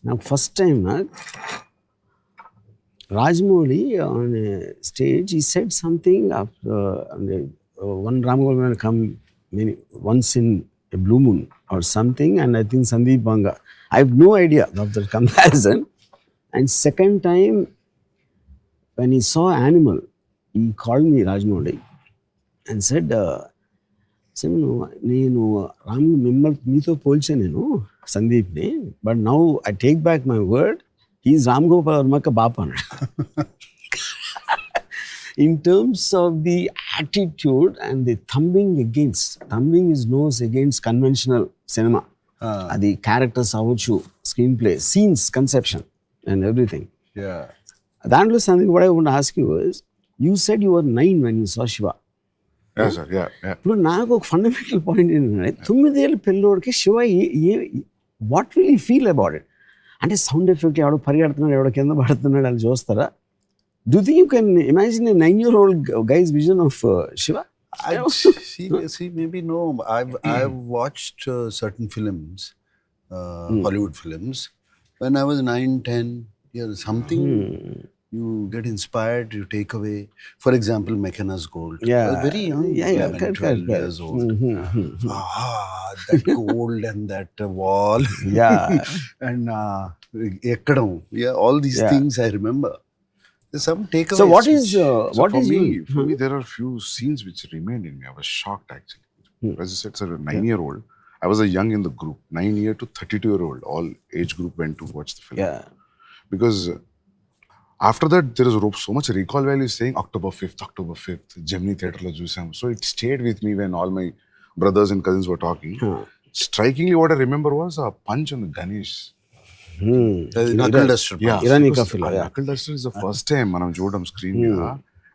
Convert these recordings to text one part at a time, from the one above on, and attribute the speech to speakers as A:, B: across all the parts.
A: Now first time Rajmouli on a stage, he said something after one Ram Gopal come once in a blue moon or something, and I think Sandeep Vanga. I have no idea of the comparison. And second time, when he saw Animal, he called me Rajmouli and said, నేను రామ్ మిమ్మల్ని మీతో పోల్చా నేను సందీప్ని, but now I take back my word, he is Ram Gopal వర్మక బాప అన్నాడు. In terms of the attitude and the thumbing his nose against conventional cinema. The characters avchu, screenplay, scenes, conception and everything.
B: Yeah.
A: That was something what I want to ask you is, you said you were 9 when you saw Shiva.
B: Yes, sir. Yeah.
A: ఇప్పుడు నాకు ఒక fundamental point ఏంటంటే 9 ఏళ్ళ పిల్లోడికి Shiva what will you feel about it? అంటే sound effect ఎవడో పరిగెడుతున్నాడు, ఎవడో కింద పడుతున్నాడు అని చూస్తారా? Do you think you can imagine a 9-year-old guy's vision of Shiva?
B: See, maybe no. I've watched certain films, Hollywood films, when I was 9, 10 years. Something you get inspired, you take away. For example, Meccanas Gold.
A: Yeah.
B: I was very young, 11, 12 years old. That gold and that wall.
A: Yeah.
B: And Ekkadam. Yeah, all these things I remember. There's some takeaways.
A: So what is
C: for me, there are few scenes which remained in me. I was shocked actually. As I said, sir, a 9-year-old. I was a young in the group, 9-year to 32-year-old. All age group went to watch the film.
A: Yeah.
C: Because after that, there is so much recall value saying October 5th, Gemini Theatre lo chusam. So it stayed with me when all my brothers and cousins were talking. Strikingly, what I remember was a punch on the Ganesh.
B: Knuckle duster.
C: Knuckle duster is the first time మనం చూడడం screen మీద.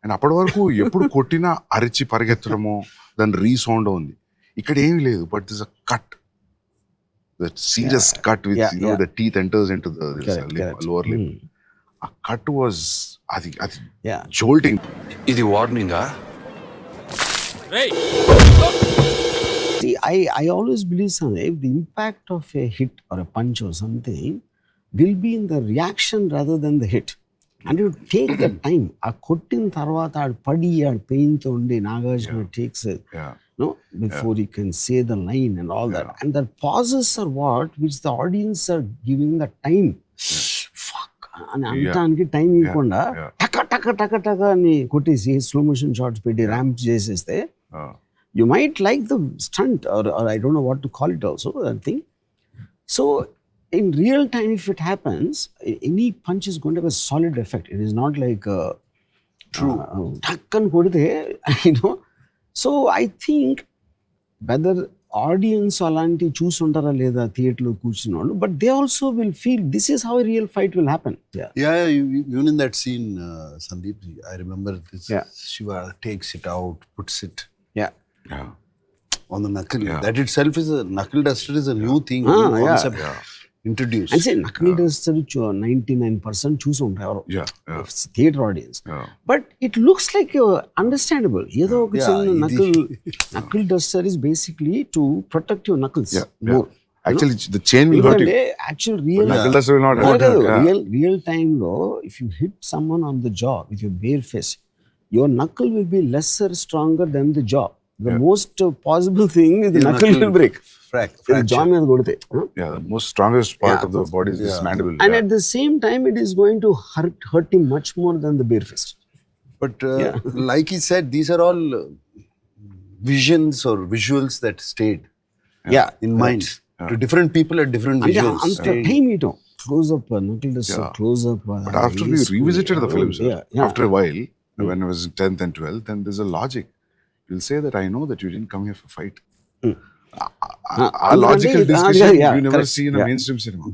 C: And అప్పటి వరకు ఎప్పుడు కొట్టినా అరిచి పరిగెత్తడమో దాని resound ఉంది. ఇక్కడ ఏమీ లేదు, but this a cut, that serious cut with the teeth enters into the lower lip. ఆ కట్ వాజ్ అది జోల్టింగ్.
D: ఇది వార్నింగా?
A: See, I always believe, Sandeep, the impact of a hit or a punch or something will be in the reaction rather than the hit. And you take the time. A kottin tarvata ad padi ad pain to undi Nagarjuna takes it. Before he can say the line and all that. And the pauses are what which the audience are giving the time. Fuck. And antaaniki time ikunda taka ani kottesi slow motion shots petti ramp cheseste. You might like the stunt or I don't know what to call it also, that thing. So in real time, if it happens, any punch is going to have a solid effect. It is not like
B: True.
A: Takkan kodite, So I think whether audience alanti choosundara leda theatre lo కూర్చున్నోళ్ళు, but they also will feel this is how a real fight will happen.
B: Yeah, even in that scene, Sandeep, I remember this. Shiva takes it out, puts it on the knuckle. That itself is a knuckle duster is a new thing, new concept introduced.
A: And say knuckle duster 99% choose ఉంటారు theatre audience. But it looks like understandable. ఏదో ఒక చిన్న knuckle duster is basically to protect your knuckles more.
C: Actually, the chain will hurt you.
A: Actually, real
C: knuckle duster will not hurt you.
A: Real time lo, if you hit someone on the jaw with your bare fist, your knuckle will be lesser stronger than the jaw. The most possible thing is the knuckle will break. Jaw మీద కొడితే.
C: The most strongest part of the body is this mandible.
A: And at the same time, it is going to hurt him much more than the bare fist.
B: But like he said, these are all visions or visuals that stayed in mind. To different people at different visuals.
A: Anta time ito. Close up, knuckle duster, close up.
C: But after we revisited the films, after a while, when I was in 10th and 12th, then there's a logic. You'll say that I know that you didn't come here for fight. A logical discussion you never see in a mainstream cinema.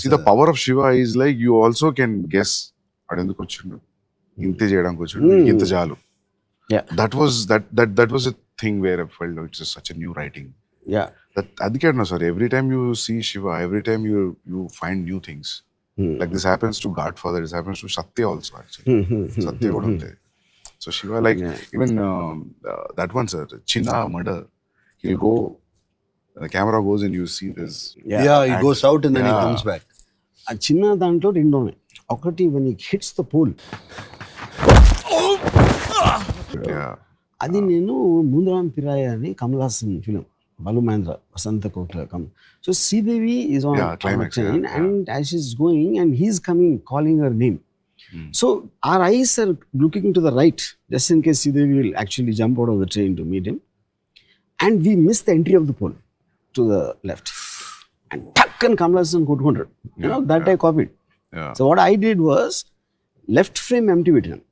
C: See, the power of Shiva is like you also can guess. Adenduku vachundu, inte cheyadam vachundu, inta chalu. That was a thing where I felt it's just such a new writing. That adike no sir. Every time you see Shiva, every time you find new things. Like this happens to Godfather. This happens to Satya also actually. Satya kuda unte. So Shiva, like even that one, sir, Chinna murder, he'll go, the camera goes and you see this.
B: He goes out and then he comes back.
A: ఆ చిన్న దాంట్లో రెండు ఉన్నాయి. ఒకటి when it hits the pole, అది నేను ముందరాం పిరాయ అని Kamal Haasan film, Balu Mahindra, వసంత కోట్ల so Sridevi is on train and as she's going and he's coming calling her name. So our eyes are looking to the right just in case Sridevi will actually jump out of the train to meet him, and we miss the entry of the pole to the left, and tuck and Kamal Hassan కొట్టుకుంటాడు. I copied. So what I did was left frame empty పెట్టాను.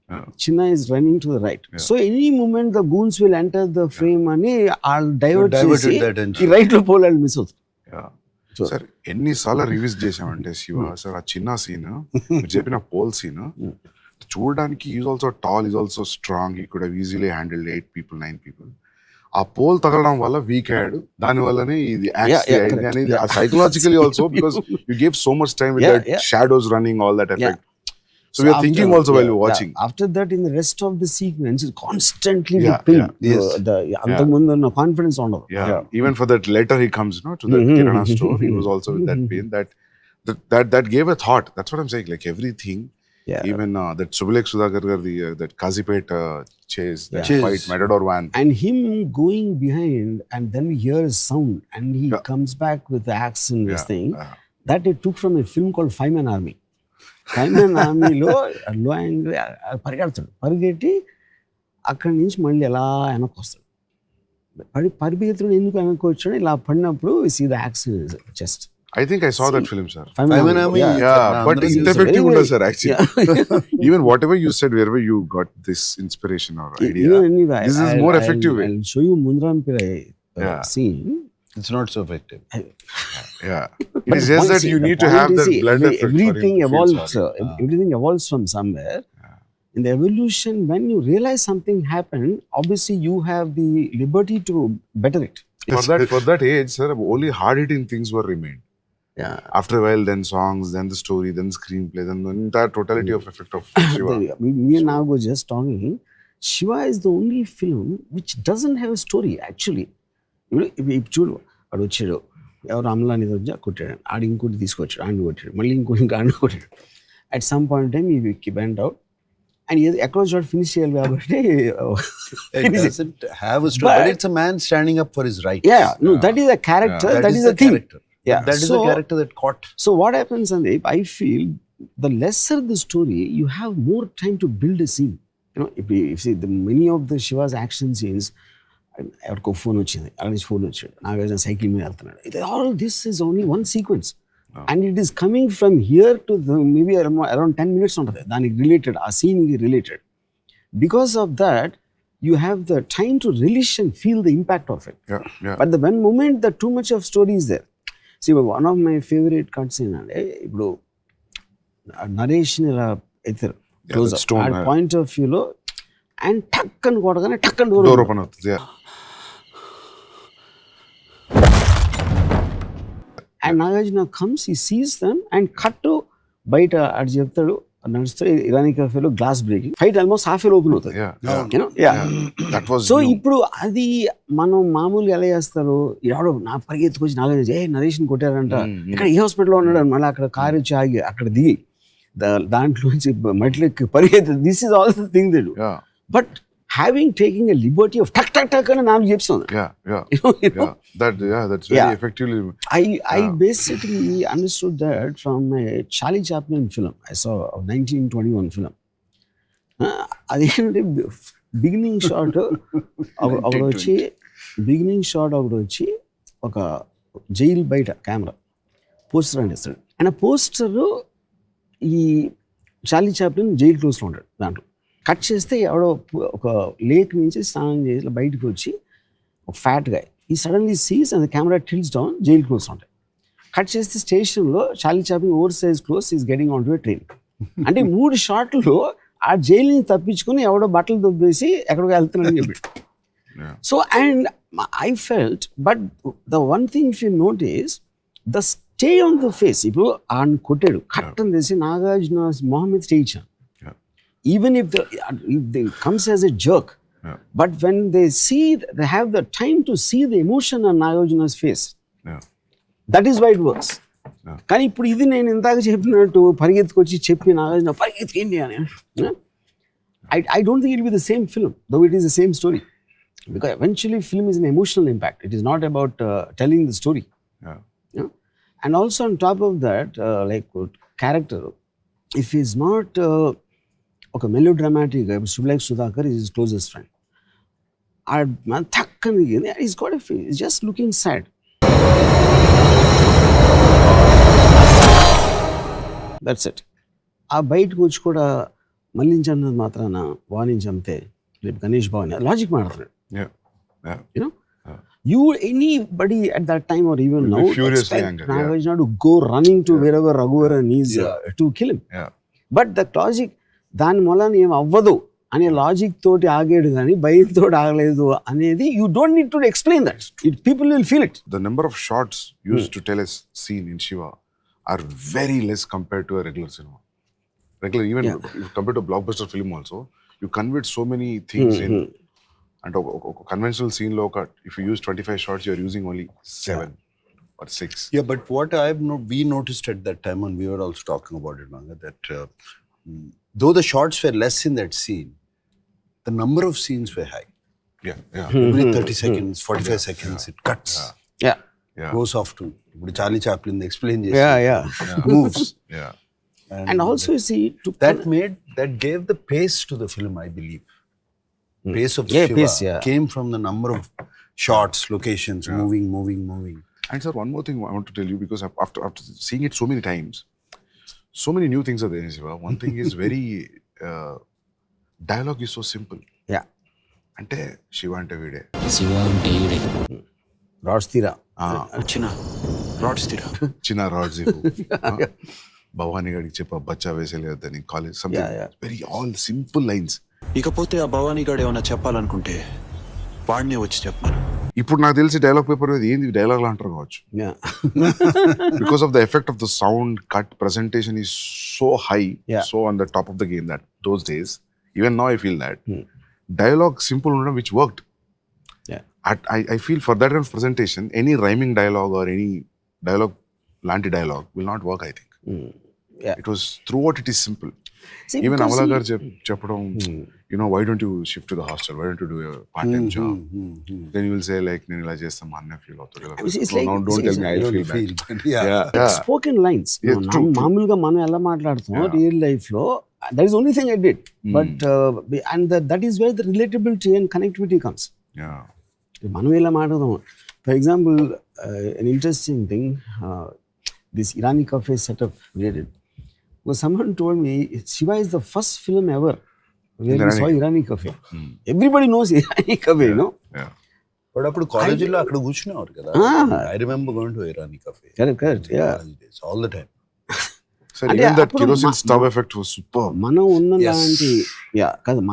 A: Chinna is running to the right. So any moment the goons will enter the frame అని I'll divert చేసి ఈ right లో pole అని miss అవుతుంది.
C: Sir ఎన్నిసార్లు reviews చేసామంటే Shiva sir, ఆ చిన్న సీన్ మీరు చెప్పిన పోల్ సీన్ చూడడానికి is also tall, is also strong, he could have easily handled 8 people 9 people. ఆ పోల్ తగలడం వల్ల వీక్ అయ్యాడు, దాని వల్లనే ఇది అనేది psychologically also because you give so much time with that shadows running all that effect. So we are thinking also while you're watching.
A: After that, in the rest of the sequence, it's constantly build the confidence on it.
C: Even for that letter he comes, to the Kirana store, he was also with that pain. That gave a thought. That's what I'm saying. Like everything, even that Subilek Sudhakar that Kazipet chase, that fight, Matador van,
A: and him going behind, and then we hear his sound, and he comes back with the axe and this thing that they took from a film called Five-Man Army. Five-Man ఆర్మీలో low angle పరిగెడతాడు, పరిగెట్టి అక్కడి నుంచి మళ్ళీ ఎలా వెనక్కి వస్తాడు. పరిగెత్తుడు ఎందుకు వెనక్కి వచ్చాడు, ఇలా పడినప్పుడు see the action chest.
C: I think I saw that film, sir. Five-Man Army, but it's effective, sir. Actually, even whatever you said, wherever you got this inspiration or idea, this is more effective.
A: I'll show you Mundaram Pirai scene.
B: It's not so effective.
C: It is just that you need to have that blend effect.
A: Everything evolves. Everything evolves from somewhere. In the evolution, when you realize something happened, obviously you have the liberty to better it.
C: For that age, sir, only hard-hitting things were remained. After a while, then songs, then the story, then the screenplay, then the entire totality of effect of Shiva.
A: Me and Nago just talking. Shiva is the only film which doesn't have a story actually. చూడు, వాడు వచ్చాడు, ఎవరు అమలాని వచ్చా కొట్టాడు, ఆడు ఇంకోటి తీసుకొచ్చాడు, ఆడిని కొట్టాడు, మళ్ళీ ఇంకోటి ఆడిని కొట్టాడు. అట్ సమ్ పాయింట్ టైం ఈ బెంట్ అవుట్ అండ్ ఎక్కడో చోట ఫినిష్ చేయాలి కాబట్టి
B: it's a man standing up for his rights.
A: That is a character, that is a thing.
B: That is the character that caught.
A: So what happens, Sandeep, I feel the lesser the story, you have more time to build a scene. If you see many of the Shiva's action scenes, ఎవరికో phone వచ్చింది, అక్కడ నుంచి phone వచ్చాడు, Nagarjuna cycle మీద వెళ్తున్నాడు, all this is only one sequence and it is coming from here to maybe around 10 minutes ఉంటుంది దానికి related, ఆ సీన్కి related. Because of that you have the time to release and feel the impact of it. But the one moment the too much of story is there. See one of my favourite cuts ఏంటంటే, ఇప్పుడు నరేష్ని ఇలా ఎత్తారు close point of వ్యూలో and టక్ అని కొట్టగానే టక్ అని డోర్ ఓపెన్ అవుతుంది. And Nagarjuna comes, he sees them and cut to బయట అటు చెప్తాడు, నడుస్తాడు, ఇరానికా fellow glass breaking, fight almost half L open అవుతుంది. సో ఇప్పుడు అది మనం మామూలుగా ఎలా చేస్తారు, ఎవడో నా పరిగెత్తుకొచ్చి నాగార్జున నరేష్ని కొట్టారంట, ఇక్కడ ఈ హాస్పిటల్లో ఉన్నాడు, మళ్ళీ అక్కడ కారు వచ్చి ఆగి అక్కడ దిగి దాంట్లోంచి మెట్లెక్కి పరిగెత్తు, this is all the thing they do. But taking a liberty of tuck అని నాకు చెప్తాను.
C: That's very effectively.
A: I basically understood that from a Charlie Chaplin film I saw, of 1921 film. అదేంటంటే బిగినింగ్ షాట్ ఒకటి వచ్చి ఒక jail బయట camera poster అంటిస్తాడు, and ఆ poster ఈ చార్లీ చాప్లిన్ జైలు క్లోజ్లో ఉంటాడు. దాంట్లో కట్ చేస్తే ఎవడో ఒక లేక్ నుంచి స్నానం చేసి బయటకు వచ్చి ఒక fat guy, he suddenly sees and camera tilts down, jail close ఉంటాయి. కట్ చేస్తే స్టేషన్లో Charlie Chaplin over size close is getting on to a train. అంటే 3 షాట్లు ఆ జైలుని తప్పించుకొని ఎవడో బట్టలు దొబ్బేసి ఎక్కడికో వెళ్తున్నాడని చెప్పి. So and I felt, but the one thing if you notice the stay on the face. ఇప్పుడు ఆయన కొట్టాడు, కట్ అని తెలిసి నాగార్జున మొహం మీద స్టే ఇచ్చాను. Even if they comes as a jerk, but when they see, they have the time to see the emotion on Nagarjuna's face. That is why it works. కానీ ఇప్పుడు ఇది నేను ఇందాక చెప్పినట్టు పరిగెత్తుకొచ్చి చెప్పి నాగార్జున పరిగెత్తిండి అని I don't think it will be the same film, though it is the same story. Because eventually film is an emotional impact. It is not about telling the story. Yeah? And also on top of that, like character, if he's not okay, melodramatic, like Sudhakar is his closest friend. He's got a face, he's just looking sad. That's it. ఆ బయటకు వచ్చి కూడా మళ్ళించన్నది మాత్రాన వాణించంతే రేపు గణేష్ బాబు logic మాట్లాడుతున్నాడు. You know, you anybody at that time or even now expect Nagarjuna to go running to wherever Raghuvaran is to kill him. But the logic దాని మూలాన ఏం అవ్వదు అనే లాజిక్ తోటి ఆగాడు కానీ భయంతో ఆగలేదు అనేది you don't need to explain that. People will feel it.
C: The number of shots used to tell a scene in Shiva are very less compared to a regular cinema. Regular, even compared to a blockbuster film also, you convert so many things in. And a conventional scene lo if you use 25 shots, you are using only 7 or 6.
B: Yeah, but what we noticed at that time, and we were also talking about it, Vanga, that though the shots were less in that scene, the number of scenes were high. Every 30 seconds, 45 seconds, it cuts. Goes off to Charlie Chaplin explain moves. And also you see that gave the pace to the film, I believe. Pace of Shiva came from the number of shots, locations, moving.
C: And sir, one more thing I want to tell you, because after seeing it so many times, so many new things are there in Shiva. One thing is very dialogue is so simple. Ante Shiva ante vide.
D: Shiva ante vide.
A: Rods tira.
D: China. Rods tira.
C: China rods ivu. Bhavani gadi cheppa bacha veseliyadani college something. Very all simple lines.
D: ఇకపోతే ఆ భవానీ గారు ఏమైనా చెప్పాలనుకుంటే వాడినే వచ్చి చెప్పాను.
C: ఇప్పుడు నాకు తెలిసి డైలాగ్ పేపర్ మీద ఏంది డైలాగ్ అంటారు కావచ్చు. Because of the effect of the sound cut, presentation is so high, so on the top of the game that those days, even now I feel that dialogue simple undam which worked. I feel for that kind of presentation, any rhyming dialogue or any dialogue lanti dialogue will not work, I think. It was throughout it is simple. See, even Amala garu cheppadam, you know, why don't you shift to the hostel, why don't you do a part-time job? Then you will say like nenu ila chestam anna feel avutadu. So now don't tell me I feel bad.
A: Spoken lines. మామూలుగా మనం ఎలా మాట్లాడుతాం real life లో, that is only thing I did. But and that is where the relatability and connectivity comes. మనం ఎలా మాట్లాడదాం. For example, an interesting thing, this Irani cafe setup we did. Well, someone told me Shiva is the first film ever where we saw Irani cafe. Everybody knows Irani cafe, you know.
B: But appudu college lo akkada కూర్చునేవారు కదా. I remember going to Irani cafe.
A: Correct.
B: All the time.
C: So even that kerosene stove effect was super.
A: మనం ఉన్నలాంటి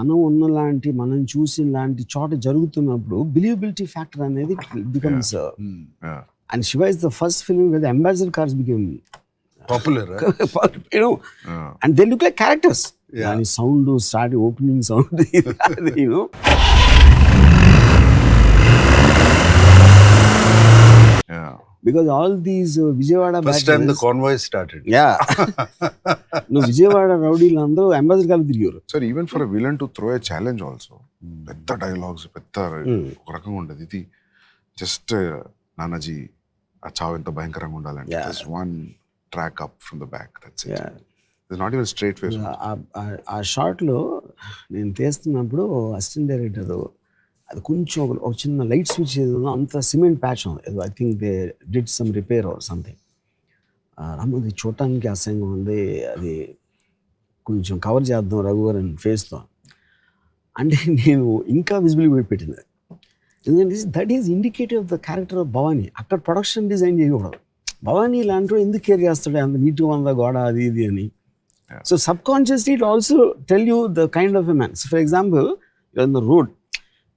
A: మనం ఉన్నలాంటి మనం చూసిన లాంటి చోట జరుగుతున్నప్పుడు believability factor అనేది becomes and Shiva is the first film where the ambassador cars became
B: popular,
A: you know, and they look like characters. And sound started opening sound, you know. Because all these Vijayawada
B: first time the convoy started.
A: No, Vijayawada rowdీలు అందరూ ambassador cars తిరిగారు.
C: Sir, even for a villain to throw a challenge also, పెద్ద dialogues, పెద్ద ఒక రకంగా ఉండదు. ఇది just Nanaji ఆ చావు ఎంత భయంకరంగా ఉండాలంటే just one track up from the back, that's it. There's not even straight face.
A: ఆ షాట్లో నేను తీస్తున్నప్పుడు అసిస్టెంట్ డైరెక్టర్ అది కొంచెం ఒక చిన్న లైట్ స్విచ్ ఏదో అంత సిమెంట్ ప్యాచ్ ఉంది, I think they did some repair or something. అది చూడటానికి అసహ్యంగా ఉంది, అది కొంచెం కవర్ చేద్దాం రఘువరన్ ఫేస్తో అంటే నేను ఇంకా విజిబిలిటీ పెట్టింది. ఎందుకంటే that is indicative of the character of Bhavani. అక్కడ ప్రొడక్షన్ డిజైన్ చేయకూడదు. భవానీ ఇలాంటి ఎందుకు కేర్ చేస్తాడు అంత నీట్గా ఉందా గోడ అది ఇది అని. So subconsciously it also tell you the kind of a man. So for example in the road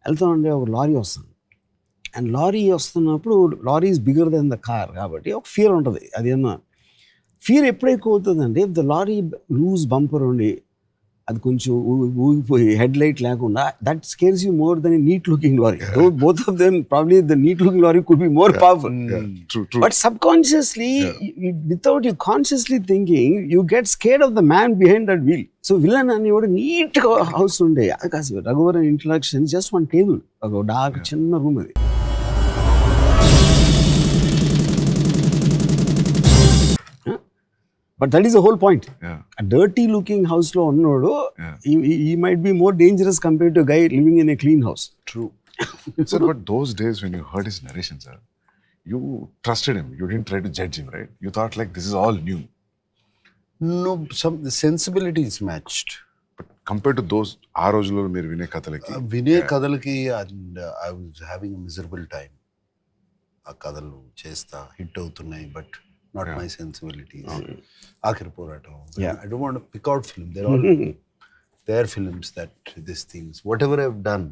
A: వెళ్తా ఉంటే ఒక లారీ వస్తుంది, అండ్ లారీ వస్తున్నప్పుడు lorry is bigger than the car కాబట్టి ఒక ఫియర్ ఉంటుంది. అదేమన్నా ఫియర్ ఎప్పుడు ఎక్కువ అవుతుందంటే if the lorry loose bumper ఉండి అది కొంచెం ఊగిపోయి హెడ్ లైట్ లేకుండా, that scares you more than neat looking lorry. Both of them probably the neat looking lorry could be more powerful. But subconsciously, without you consciously thinking, you get scared of the man behind that wheel. So villain అనేవాడు neat house ఉండే, అది కాదు Raghuvaran introduction, just one table, ఒక dark చిన్న room అది. But that is the whole point. A dirty looking house lo unnodu, he might be more dangerous compared to a guy living in a clean house.
B: True.
C: Sir, but those days when you heard his narration, sir, you trusted him. You didn't try to judge him, right? You thought like this is all new.
B: No, the sensibility is matched.
C: But compared to those, aa rojulo meer vine kathalaki.
B: Vine kadalaki, and I was having a miserable time. Aa kadalu chesta hit avutunnai, but not my sensibilities. Aakhir Poratam. I don't want to pick out film. They're all their films that these things. Whatever I've done,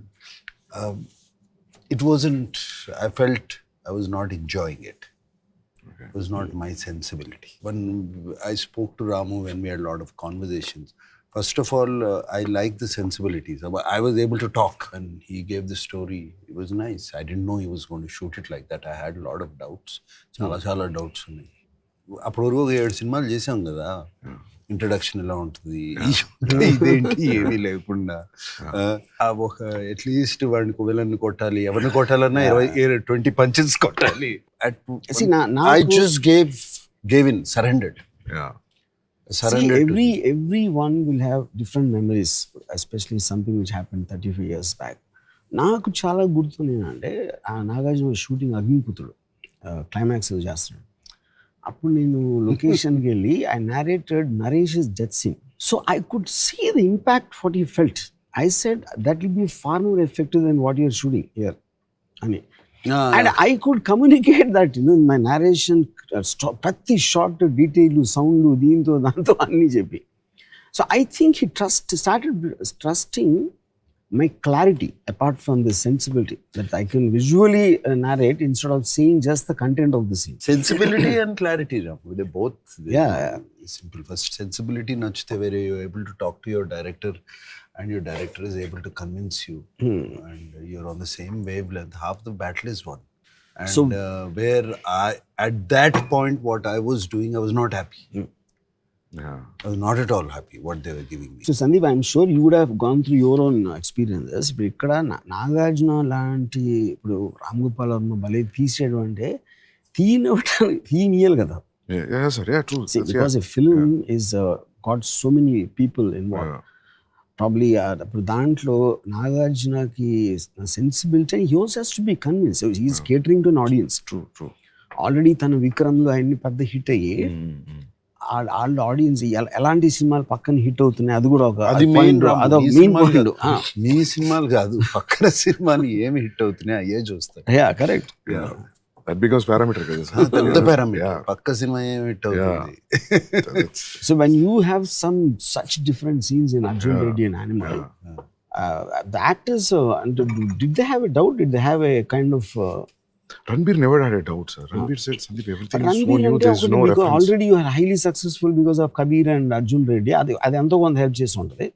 B: it wasn't. I felt I was not enjoying it. It was not my sensibility. When I spoke to Ramu, when we had a lot of conversations, first of all, I like the sensibilities. I was able to talk, and he gave the story. It was nice. I didn't know he was going to shoot it like that. I had a lot of doubts. Chala doubts ఉన్నాయి. అప్పుడు వరకు 7 సినిమాలు చేసాం కదా, introduction ఎలా ఉంటుంది, ఇదేంటి ఏమీ లేకుండా, ఒక అట్లీస్ట్ వాడిని విలన్ని కొట్టాలి, ఎవరిని కొట్టాలన్నా 20 పంచెస్ కొట్టాలి. I just gave in, surrendered.
A: Everyone will have different memories, especially something which happened 35 years back. నాకు చాలా గుర్తుంది అంటే, నాగార్జున షూటింగ్ అగ్నిపుత్రుడు క్లైమాక్స్ చేస్తున్నాడు. అప్పుడు నేను లొకేషన్కి వెళ్ళి I narrated Naresh's death scene. So I could see the impact what he felt. I said that will be far more effective than what you're shooting here. And I could communicate that, in my narration, ప్రతి short detail, sound, దీంతో దాంతో అన్నీ చెప్పి. So I think he started trusting my clarity apart from the sensibility, that I can visually narrate instead of saying just the content of the scene.
B: Sensibility and clarity, they both simple. First, sensibility nachte where you are able to talk to your director, and your director is able to convince you, and you're on the same wavelength. Half the battle is won. And so, where at that point, what I was doing, I was not happy. I was not at all happy what they were giving me.
A: So Sandeep, I'm sure you would have gone through your own experiences. ఇప్పుడు ఇక్కడ నాగార్జున లాంటి, ఇప్పుడు రామ్ గోపాల్ వర్మ భలే తీసాడు అంటే తీయనియాలి కదా.
C: True.
A: Because a film is got so many people involved. Probably ఇప్పుడు దాంట్లో నాగార్జునకి sensibility, he also has to be convinced. So he's catering to an audience.
C: True.
A: Already తన విక్రమ్లో అన్ని పెద్ద హిట్ అయ్యి వాళ్ళ ఆడియన్స్ ఎలాంటి సినిమాలు పక్కన హిట్ అవుతున్నాయి, అది కూడా ఒక మెయిన్ పాయింట్.
B: మీ సినిమాలు కాదు, పక్కన సినిమాలు ఏమి హిట్ అవుతున్నాయి అయ్యే చూస్తారు.
A: కరెక్ట్.
C: That becomes parameter కదా.
B: పెద్ద పారామీటర్, పక్క సినిమా ఏమి హిట్ అవుతుంది.
A: So when you have some such different scenes in Arjun Reddy and Animal, the actors, did they have a doubt? Did they have a kind of
C: Ranbir never had a doubt, sir. Ranbir said, Sandeep, everything is so new, there is no reference.
A: Already you are highly successful because of Kabir and Arjun Reddy. అది ఎంతో కొంత help చేసి ఉంటుంది.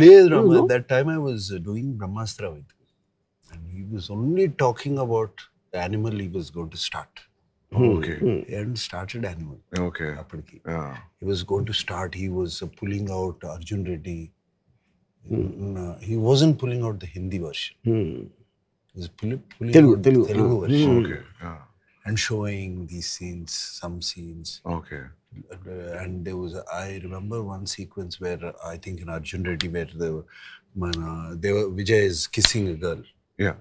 B: లేదు Rama, at that time I was doing Brahmastra with him, and he was only talking about the Animal he was going to start.
C: Okay.
B: He hadn't started Animal.
C: Okay.
B: He was going to start, he was pulling out Arjun Reddy. He wasn't pulling out the Hindi version. He was pulling out the Telugu version.
C: Okay.
B: And showing these scenes, some scenes.
C: Okay.
B: And there was, I remember one sequence where I think in Arjun Reddy where Vijay is kissing a girl.
C: Yeah.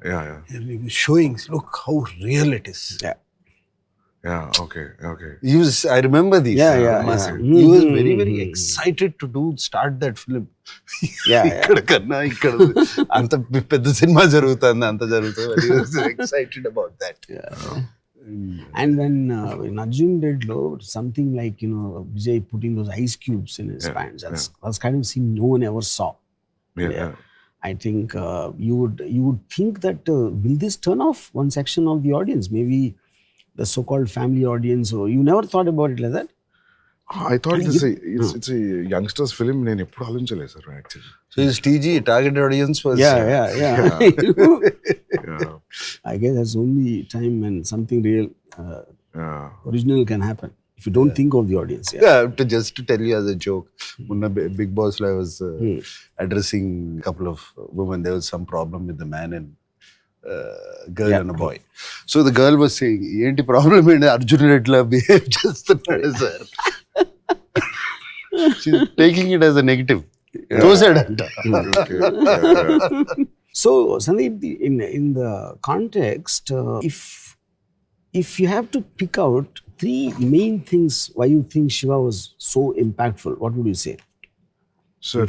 B: And he was showing, look how real it is.
C: Okay.
B: I remember these. He was very, very excited to start that film. ఇక్కడ కన్నా ఇక్కడ అంత పెద్ద cinema జరుగుతుంది, అంత జరుగుతుంది. He was excited about that.
A: And when in Arjun Reddy, something like, Vijay putting those ice cubes in his pants, that's kind of scene no one ever saw. I think you would think that will this turn off one section of the audience, maybe the so-called family audience, or you never thought about it like that?
C: I thought it's a youngsters film. నేను ఎప్పుడు ఆలోచించలేదు sir actually.
B: So his TG, target audience was...
A: Yeah.
C: Yeah.
A: I guess that's the only time when something real,
C: Yeah.
A: original can happen. If you don't think of the audience.
B: Just to tell you as a joke, when Big Boss I was addressing a couple of women, there was some problem with the man and girl and a boy. So the girl was saying, "Enti problem enti Arjun Redla behave chestunnadu sir." She's taking it as a negative. Those are
A: So Sandeep, in the context, if you have to pick out 3 main things why you think Shiva was so impactful, what would you say?
C: Sir,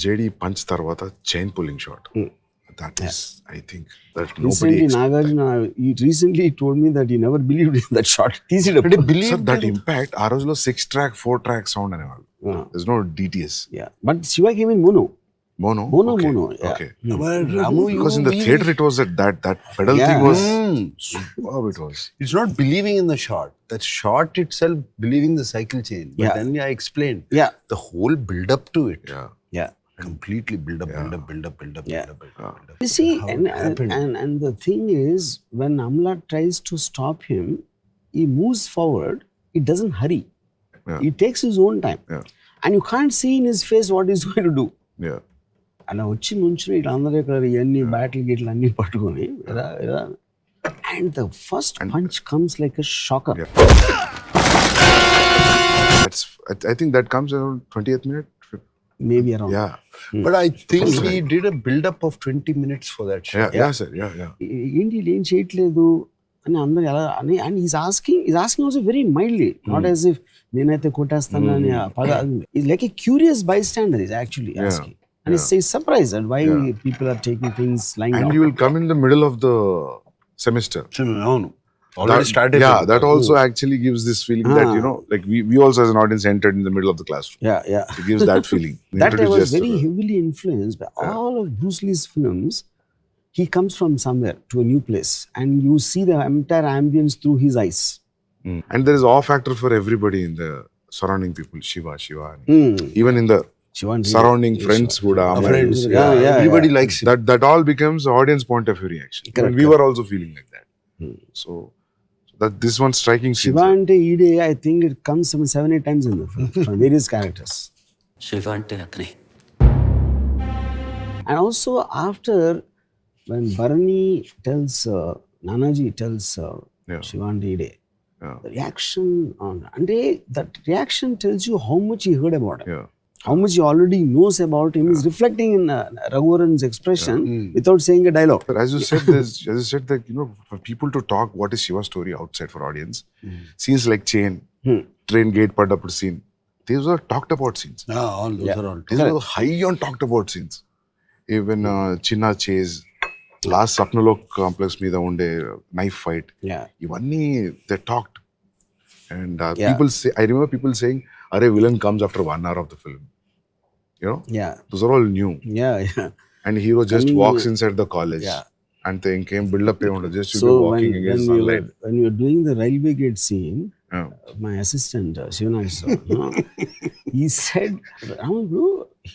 C: JD punch tarvata chain pulling shot. That is, I think, that nobody
A: Recently, Nagarjuna, he recently told me that he never believed in that shot.
C: Sir, that impact, ఆ రోజులో 6-track, 4-track sound అనేవాళ్ళు. There's no DTS.
A: Yeah, but Shiva came in mono.
C: Mono.
A: Yeah.
C: Okay.
B: But Ramu,
C: Because in the theater it was that pedal thing was superb. It was.
B: It's not believing in the shot. That shot itself, believing the cycle chain. But then I explained.
A: Yeah.
B: The whole build up to it.
A: Yeah.
B: Completely build up.
A: You see, and the thing is, when Amla tries to stop him, he moves forward. He doesn't hurry.
C: Yeah.
A: He takes his own time.
C: Yeah.
A: And you can't see in his face what he's going to do.
C: Yeah.
A: అలా వచ్చి నుంచుని ఇట్లా అందరూ ఇక్కడ ఇవన్నీ battle గిట్లు అన్నీ పట్టుకొని and the first punch comes like a shocker.
C: I think that comes around 20th minute.
A: Maybe around.
C: Yeah.
B: But I think he did a build up of 20 minutes for that shot.
C: Yeah, sir. Yeah.
A: ఏంటి ఏం చేయట్లేదు అని అందరూ ఎలా అని and is asking also very mildly, not as if నేనైతే కొట్టేస్తాను అని పద. Is like a curious by stander is actually asking. And he's surprised at why people are taking things lying down.
C: And you will come in the middle of the semester.
B: No. Already started.
C: Yeah, that also actually gives this feeling that, like we also as an audience entered in the middle of the classroom.
A: Yeah.
C: It gives that feeling.
A: That I was very heavily influenced by all of Bruce Lee's films. He comes from somewhere to a new place and you see the entire ambience through his eyes.
C: And there is awe factor for everybody in the surrounding people. Shiva. Even in the surrounding friends kuda.
B: Friends. Yeah. Everybody likes it.
C: That all becomes audience point of view reaction. And we were also feeling like that. So that this one striking scene.
A: Shiva ante ide, I think it comes 7-8 times in the film from various characters.
E: Shiva ante athane.
A: And also after when Bharani tells Nanaji tells Shiva ante ide, the reaction on ante, that reaction tells you how much he heard about him. How much he already knows about him is reflecting in Raghuvaran's expression without saying a dialogue.
C: But as you said that, for people to talk what is Shiva's story outside for audience, scenes like Chain, train gate padappudu scene, these are talked about scenes.
B: All those are all.
C: These are high on talked about scenes. Even Chinna chase, last Sapnalok complex meeda unde knife fight. Ivanni they talked. And people say, I remember people saying, "Arey, villain comes after 1 hour of the film." Those are all new. And hero just walks inside the college. And then came build up just to be walking against sunlight.
A: When you were doing the railway gate scene, my assistant Shiva, he said, "Ramu,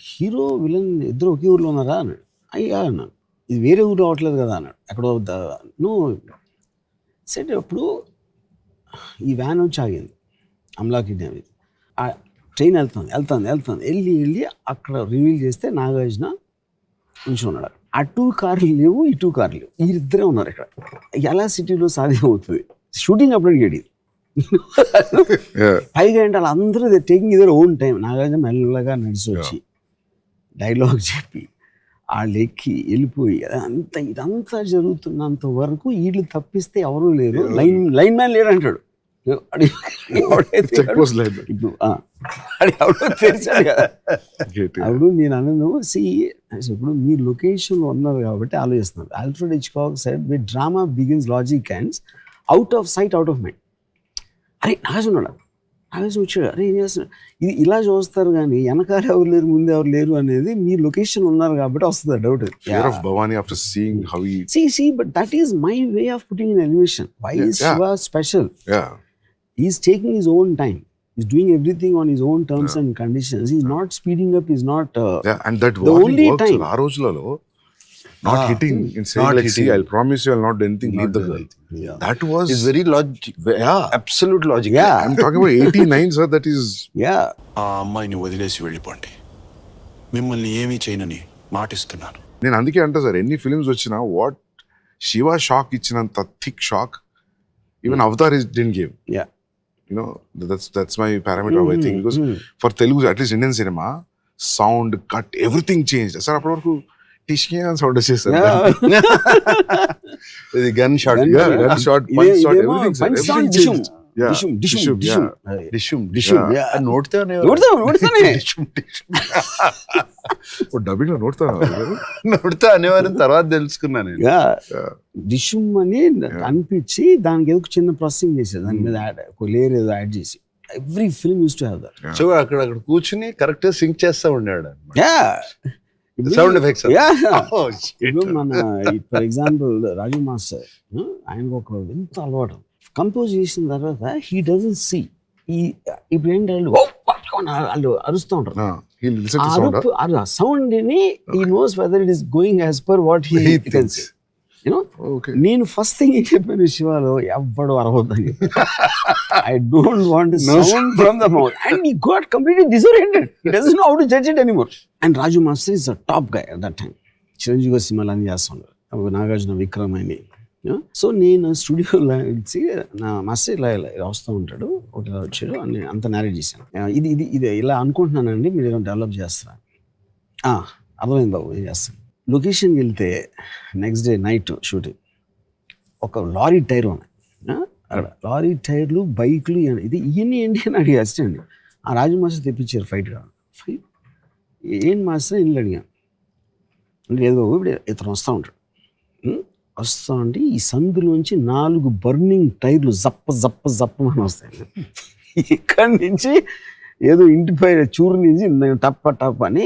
A: hero villain iddaru oke ఊర్లో ఉన్నారా అన్నాడు. అయ్యా అన్నాను, ఇది వేరే ఊర్లో అవట్లేదు కదా అన్నాడు. ఎక్కడో నో సెట్. అప్పుడు ఈ వ్యాన్ వచ్చి ఆగింది అమలాకి డ్యామ్. ఆ ట్రైన్ వెళ్తుంది వెళ్ళి అక్కడ రివీల్ చేస్తే నాగార్జున ఉంచి ఉన్నాడు. అటు కార్లు లేవు, ఇటు కార్లు లేవు, వీరిద్దరే ఉన్నారు ఇక్కడ. ఎలా సిటీలో సాధ్యం అవుతుంది? షూటింగ్ అప్పుడు అడిగాడు. పైగా అంటే వాళ్ళందరూ taking either own time. Nagarjuna మెల్లగా నడిచి వచ్చి డైలాగ్ చెప్పి వాళ్ళు ఎక్కి వెళ్ళిపోయి ఇదంతా జరుగుతున్నంత వరకు వీళ్ళు తప్పిస్తే ఎవరూ లేరు, లైన్ మ్యాన్ లేడు అంటాడు. అప్పుడు నేను అన్నాను, ఇప్పుడు మీరు లొకేషన్లో ఉన్నారు కాబట్టి ఆలోచిస్తున్నారు. Alfred Hitchcock said with drama begins logic ends out of sight out of mind. అరే నాగార్జున వచ్చాడు, అరే ఏం చేస్తున్నాడు, ఇది ఇలా చూస్తారు కానీ వెనకాల ఎవరు లేరు ముందు ఎవరు లేరు అనేది మీ లొకేషన్ ఉన్నారు కాబట్టి వస్తుంది doubt. See, but that is my way of putting in animation. Why is Shiva special? He's taking his own time. He's doing everything on his own terms and conditions. He's not speeding up. He's not.
C: And that
A: the
C: warning
A: only
C: works.
A: time.
C: ఆ రోజులలో not hitting in saying
B: Not
C: like, see,
B: hitting.
C: I'll promise you I'll not do anything, leave the girl.
B: Yeah.
C: That was
B: It's very logic.
C: yeah.
B: Absolute logic.
A: Yeah.
C: I'm talking about 89, sir. That is
A: Yeah.
D: ఆ అమ్మాయిని వదిలేసి వెళ్ళిపోండి. మిమ్మల్ని ఏమీ చేయనని మాటిస్తున్నాను.
C: నేను అందుకే అంటా సార్, ఎన్ని ఫిల్మ్స్ వచ్చినా వాట్ శివ షాక్ ఇచ్చినంత thick shock even Avatar is didn't give.
A: Yeah.
C: You know, that's my parameter of I think, because for Telugu, at least Indian cinema, sound, cut, everything changed. Sir, అప్పటి వరకు టిష్కి అని sound వచ్చేసారు.
B: The gun shot.
C: Yeah, gun shot, punch shot, everything, sir.
A: Punch shot,
C: Everything
A: dishum.
C: changed. Yeah.
A: Dishum.
B: Dishum.
A: Yeah.
B: నోడుతానే
A: నోడతానే.
C: Dubbing లో నోడతాను.
B: నోడుతా అనేవారని తర్వాత తెలుసుకున్నాను నేను.
A: డిషుమ్ అని అనిపించి దానికి ఏదో చిన్న ప్రాసెసింగ్ చేసేది, దాని మీద లేయర్ ఏదో యాడ్ చేసి. Every film use to have that.
B: So అక్కడ కూర్చుని కరెక్ట్ సింక్ చేస్తా ఉన్నాడు.
A: Yeah.
B: Sound effects.
A: Yeah.
B: Oh, shit.
A: ఇప్పుడు మన ఫర్ ఎగ్జాంపుల్ రాజు మాస్టర్, ఆయనకు ఒక ఎంత అలవాటు. కంపోజ్ చేసిన తర్వాత హీ డజంట్ సీ. ఇప్పుడు ఏంటి వాళ్ళు అరుస్తూ ఉంటారు.
C: He'll listen to sound.
A: ఆ సౌండ్ ని he knows whether it is going as per what he thinks.
C: Okay.
A: నేను ఫస్ట్ థింగ్ ఏం చెప్పాను శివాలో, ఎవ్వడు అరవద్దని. I don't want sound from the mouth. And he got completely disoriented. He doesn't know how to judge it anymore. And Raju master is a top guy at that time. Chiranjeevi గారి సినిమాలు అన్ని చేస్తుంటారు, నాగార్జున, విక్రమ్ అని. సో నేను స్టూడియోలో వచ్చి నా మాస్టర్ ఇలా వస్తూ ఉంటాడు, ఒకటి వచ్చాడు అని అంత నేరేట్ చేశాను. ఇది ఇలా అనుకుంటున్నానండి, మీరు ఏమైనా డెవలప్ చేస్తారా? అర్థమైంది బాబు, ఏం చేస్తాను. లొకేషన్కి వెళ్తే నెక్స్ట్ డే నైట్ షూటింగ్, ఒక లారీ టైర్ ఉన్నాయి అక్కడ, లారీ టైర్లు, బైక్లు, ఇవన్నీ ఏంటి అని అడిగి అసిస్టెంట్. ఆ రాజు మాస్టర్ తెప్పించారు ఫైట్ ఏం మాస్టర్ ఇల్లు అడిగాను. అంటే ఏదో ఇప్పుడు ఇతను వస్తూ ఉంటాడు, వస్తూ ఉంటే ఈ సందులోంచి 4 బర్నింగ్ టైర్లు జప్ప అని వస్తాయి. ఇక్కడి నుంచి ఏదో ఇంటిపై చూరు నుంచి టప్ప అని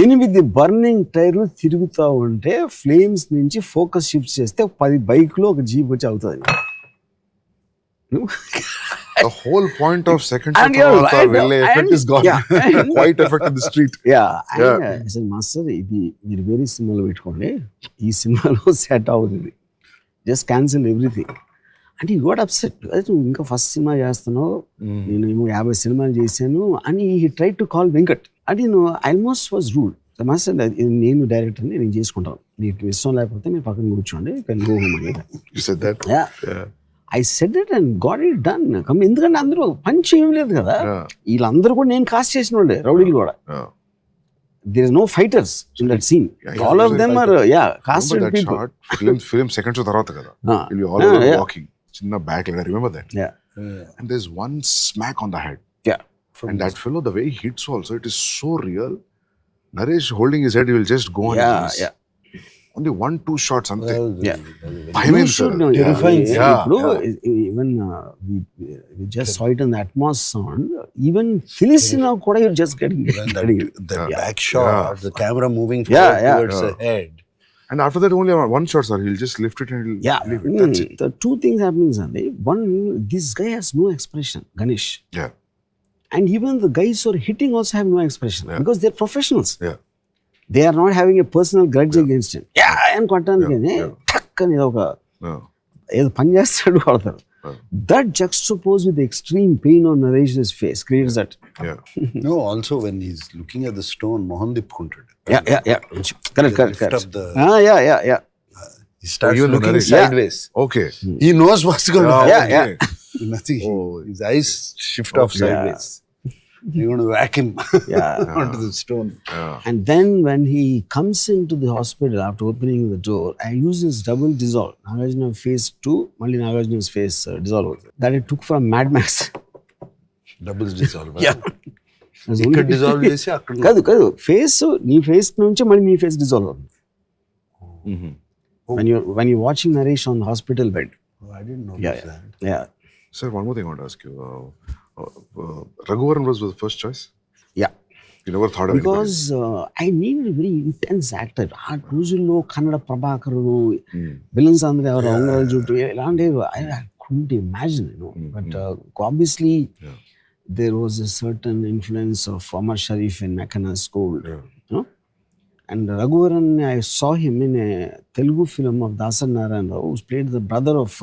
A: 8 బర్నింగ్ టైర్లు తిరుగుతూ ఉంటే ఫ్లేమ్స్ నుంచి ఫోకస్ షిఫ్ట్ చేస్తే 10 బైక్లో ఒక జీప్ వచ్చి అవుతుంది.
C: The whole point of second
A: And
C: shot
A: you're
C: of
A: right,
C: Velle effect is gone.
A: Yeah.
C: Quite effect in the street.
A: అసలు మాస్టర్ ఇది మీరు వేరే సినిమాలో పెట్టుకోండి, ఈ సినిమాలో సెట్ అవుతుంది, జస్ట్ క్యాన్సిల్ ఎవ్రీథింగ్ అంటే. ఈ గోట్ అప్సెట్. నువ్వు ఇంకా ఫస్ట్ సినిమా చేస్తున్నావు, నేను 50 సినిమాలు చేశాను అని. He try to call Venkat అంటే నేను ఆల్మోస్ట్ వాజ్ రూల్. మాస్టర్ నేను డైరెక్టర్ని, నేను చేసుకుంటాను, మీకు ఇష్టం లేకపోతే మీరు పక్కన కూర్చోండి, కెన్ గో హోమ్ అని.
C: You said that?
A: Yeah. I said it and got it done. ఎందుకంటే అందరూ పంచ్ ఏం లేదు కదా, వీళ్ళందరూ కూడా నేను కాస్ట్ చేసిన వాళ్ళే, రౌడీలు కూడా. There is no fighters in that scene. All of them are casted people.
C: Film second show tarvata kada. You'll be all walking. Chinna back like I remember that.
A: Yeah.
C: And there's one smack on the head.
A: Yeah.
C: And that fellow, the way he hits also, it is so real. Naresh holding his head, he will just go on his knees.
A: Yeah.
C: Only 1-2 shots అంతే.
A: You should know.
B: Terrifying.
A: Even we just saw it in the Atmos sound. Even Felicina kuda you're just getting
B: the back shot, the camera moving towards the head.
C: And after that only one shot, sir. He'll just lift it and he'll leave it. That's it.
A: The two things happening, Sandy. One, this guy has no expression, Ganesh.
C: Yeah.
A: And even the guys who are hitting also have no expression because they're professionals.
C: Yeah.
A: They are not having a personal grudge against him. And కొట్టానికి టక్ అని ఏదో పని చేస్తాడు కొడతారు. That juxtaposed with the extreme pain on Naresh's face creates that.
B: No, also when he's looking at the stone, Mohan Dipkunted.
A: Yeah. Correct. Yeah.
B: He starts looking
C: Naresh.
B: sideways.
C: Okay.
B: He knows what's going to happen.
A: Yeah.
B: Nothing. His eyes shift off sideways. You're going to whack him onto the stone.
A: And then when he comes into the hospital after opening the door, I use this double dissolve. Nagarjuna face 2, Malli Nagarjuna's face dissolve. That I took from Mad Max.
B: Double dissolve.
A: Yeah.
B: ఇక్కడ dissolve చేసి అక్కడ
A: కాదు face, నీ face నుంచి మళ్ళీ నీ face dissolve అవుతుంది. When you're watching Naresh on the hospital bed.
B: I didn't know that.
A: Yeah.
C: Sir, one more thing I want to ask you. Raghuvaran was the first choice?
A: Yeah.
C: You never thought of it?
A: Because I needed a very intense actor. ఆ రోజుల్లో Kannada ప్రభాకరుడు, villains అందరూ ఎవరు, అంగరాజు జుట్టు, ఇలాంటివి I couldn't imagine, but obviously there was a certain influence of Omar Sharif in Mekana's school. You know? And Raghuvaran, I saw him in a Telugu film of Dasan Narayan Rao, who played the brother of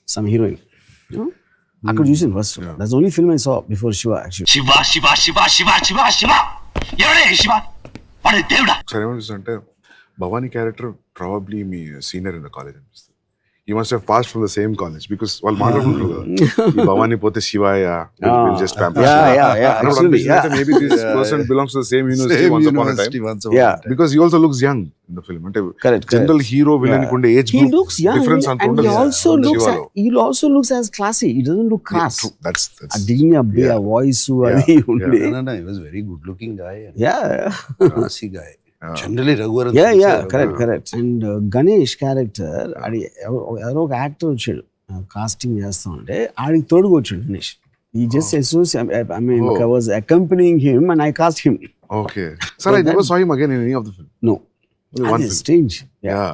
A: some heroine. You know? I could use it first. That's the only film I saw before Shiva, actually.
F: Shiva, Shiva, Shiva, Shiva, Shiva, Shiva. ఎవడే శివ వాడే దేవుడా
C: సరే ఏమనిపిస్తుంది అంటే Bhavani character probably me senior in the college అనిపిస్తుంది. You must have passed from the same college because వాళ్ళు మాట్లాడుకుంటారు కదా ఈ భవానీ పోతే శివాయ just pamper.
A: Actually,
C: maybe this person belongs to the same university once upon a time. Because he also looks young in the film. అంటే general hero villain కుండే age
A: He looks young,
C: difference అంత
A: and
C: ఉండదు.
A: he also looks as classy. He doesn't look crass.
C: That's
A: Digging up a voice adi undi.
B: He was very good looking guy.
A: Yeah.
B: Classy guy. Generally Raghuvaran.
A: Correct. And Ganesh character, అది ఎవరో ఒక actor వచ్చాడు casting చేస్తా ఉంటే ఆడికి తోడుగా వచ్చాడు Ganesh. He just associated, I mean, I was accompanying him and I cast him.
C: Okay. Sir, I never saw him again in any of the film.
A: No.
C: Only one
A: That is
C: film.
A: strange.
C: Yeah.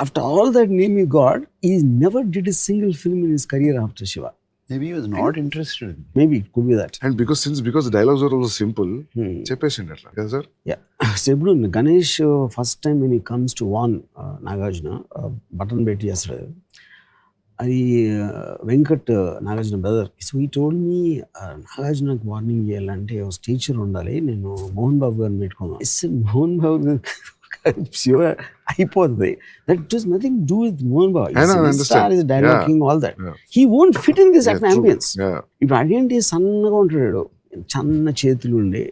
A: After all that name he got, he never did a single film in his career after Shiva.
B: Maybe he was not interested in it.
A: Maybe it could be that.
C: And because the dialogues were also simple, చెప్పేసిండు అట్లా కదా sir.
A: Yeah. So ఇప్పుడు Ganesh, first time when he comes to warn Nagarjuna, button beti చేస్తాడు. అది Venkat Nagarjuna brother. So he told me నాగార్జునకు warning చేయాలంటే ఒక teacher ఉండాలి, నేను మోహన్ బాబు గారిని పెట్టుకున్నాను. మోహన్ బాబు గారు శివ అయిపోతుంది. That does nothing to do with Mohan Babu. His star is dialoguing, all that. He won't fit in this ambience. ఇప్పుడు అదేంటి సన్నగా ఉంటాడు, చన్న చేతులు ఉండే,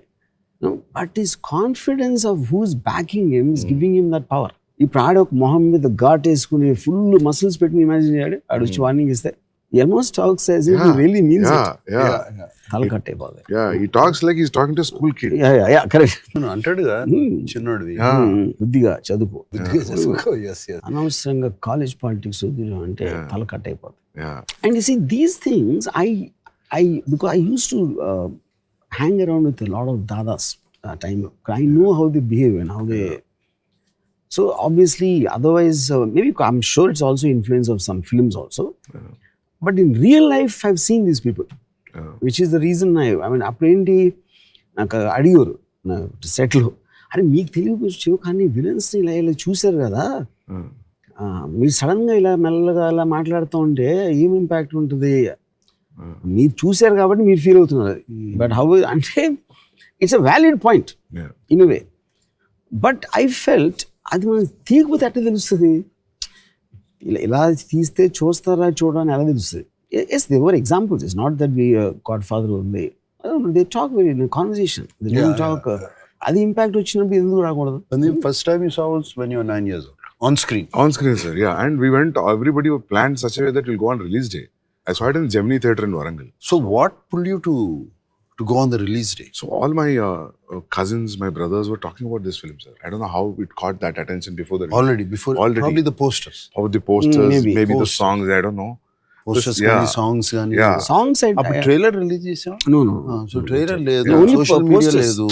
A: but his confidence of whose backing him is giving him that power. ఇప్పుడు ఆడ ఒక మొహం మీద ఘాట్ వేసుకుని ఫుల్ మసిల్స్ పెట్టుకుని ఇమాజిన్ చేయాడు, ఆడు వచ్చి వార్నింగ్ ఇస్తే almost talks as if he really means it. తల కట్టయిపోతుంది.
C: He talks like he's talking to a school kid.
A: Correct
B: అంటాడుగా చిన్నోడివి
A: బుద్ధిగా చదువుకో,
B: yes
A: అనవసరంగా కాలేజ్ పాలిటిక్స్ వద్దు అంటే తల కట్టయిపోతుంది.
C: Yeah.
A: And you see, these things, because I used to hang around with a lot of dadas time. I know how they behave and how they. So obviously, otherwise, maybe I'm sure it's also influence of some films also. But in real life, I've seen these people, which is the reason I mean, అప్పుడేంటి నాకు అడిగారు నా సెట్లో, అరే మీకు తెలియదు కానీ విలన్స్ని ఇలా చూశారు కదా, మీరు సడన్గా ఇలా మెల్లగా ఇలా మాట్లాడుతూ ఉంటే ఏం ఇంపాక్ట్ ఉంటుంది, మీరు చూశారు కాబట్టి మీరు ఫీల్ అవుతున్నారు. బట్ హౌ అంటే it's a valid point in way. But I felt అది మనం తీయకపోతే అట్లా తెలుస్తుంది, ఇలా తీస్తే చూస్తారా చూడని ఎలా తెలుస్తుంది. Yes they were examples, it's not that we Godfather ఉంది, they talk very in conversation, they don't talk. అది ఇంపాక్ట్ వచ్చినప్పుడు ఎందుకు రాకూడదు?
B: First time you saw was when you were 9 years old. On screen, sir. Yeah, and we went. Everybody planned such a way that we'll go on release day. I saw it in Gemini Theatre in Warangal. So what pulled you to go on the release day?
C: So all my cousins, my brothers were talking about this film, sir. I don't know how it caught that attention before the release.
B: Already. Probably the posters.
C: How the posters, maybe
B: posters.
C: the songs. I don't know.
B: Posters కానీ songs కానీ.
A: Songs
B: అప్పుడు trailer release చేసాం.
A: No.
B: So trailer లేదు,
A: only
B: social media
A: posters.
B: లేదు.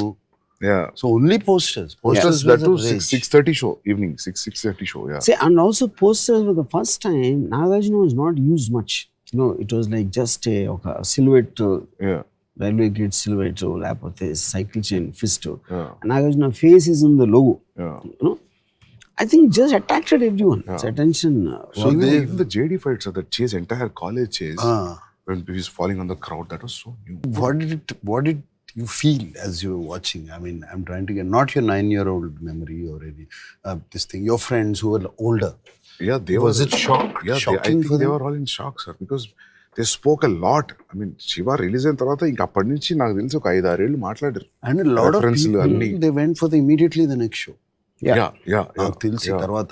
C: Yeah.
B: So only posters.
C: That too 6:30 show evening, 6:30 show. Yeah.
A: See, and also posters for the first time, Nagarjuna was not used much. It was like just a silhouette. Railway gate silhouette, లేకపోతే cycle chain fist. Nagarjuna face is in the logo. I think it just attracted everyone. Its attention.
C: So even the JD fights, the chase, entire college chase, when he was falling on the crowd, that was so new.
B: What did you feel as you were watching? I mean, I'm trying to get not your 9-year-old memory or any this thing. Your friends who were older.
C: Yeah,
B: Was it shock?
C: Yeah,
B: Shocking
C: I think they were all in shock, sir, because they spoke a lot. I mean, Shiva release అయిన తర్వాత ఇంకా అప్పటి నుంచి నాకు తెలిసి ఒక 5-6 ఏళ్ళు మాట్లాడారు.
B: And a lot of people, they went for immediately the next show.
C: Yeah.
B: నాకు తెలిసి తర్వాత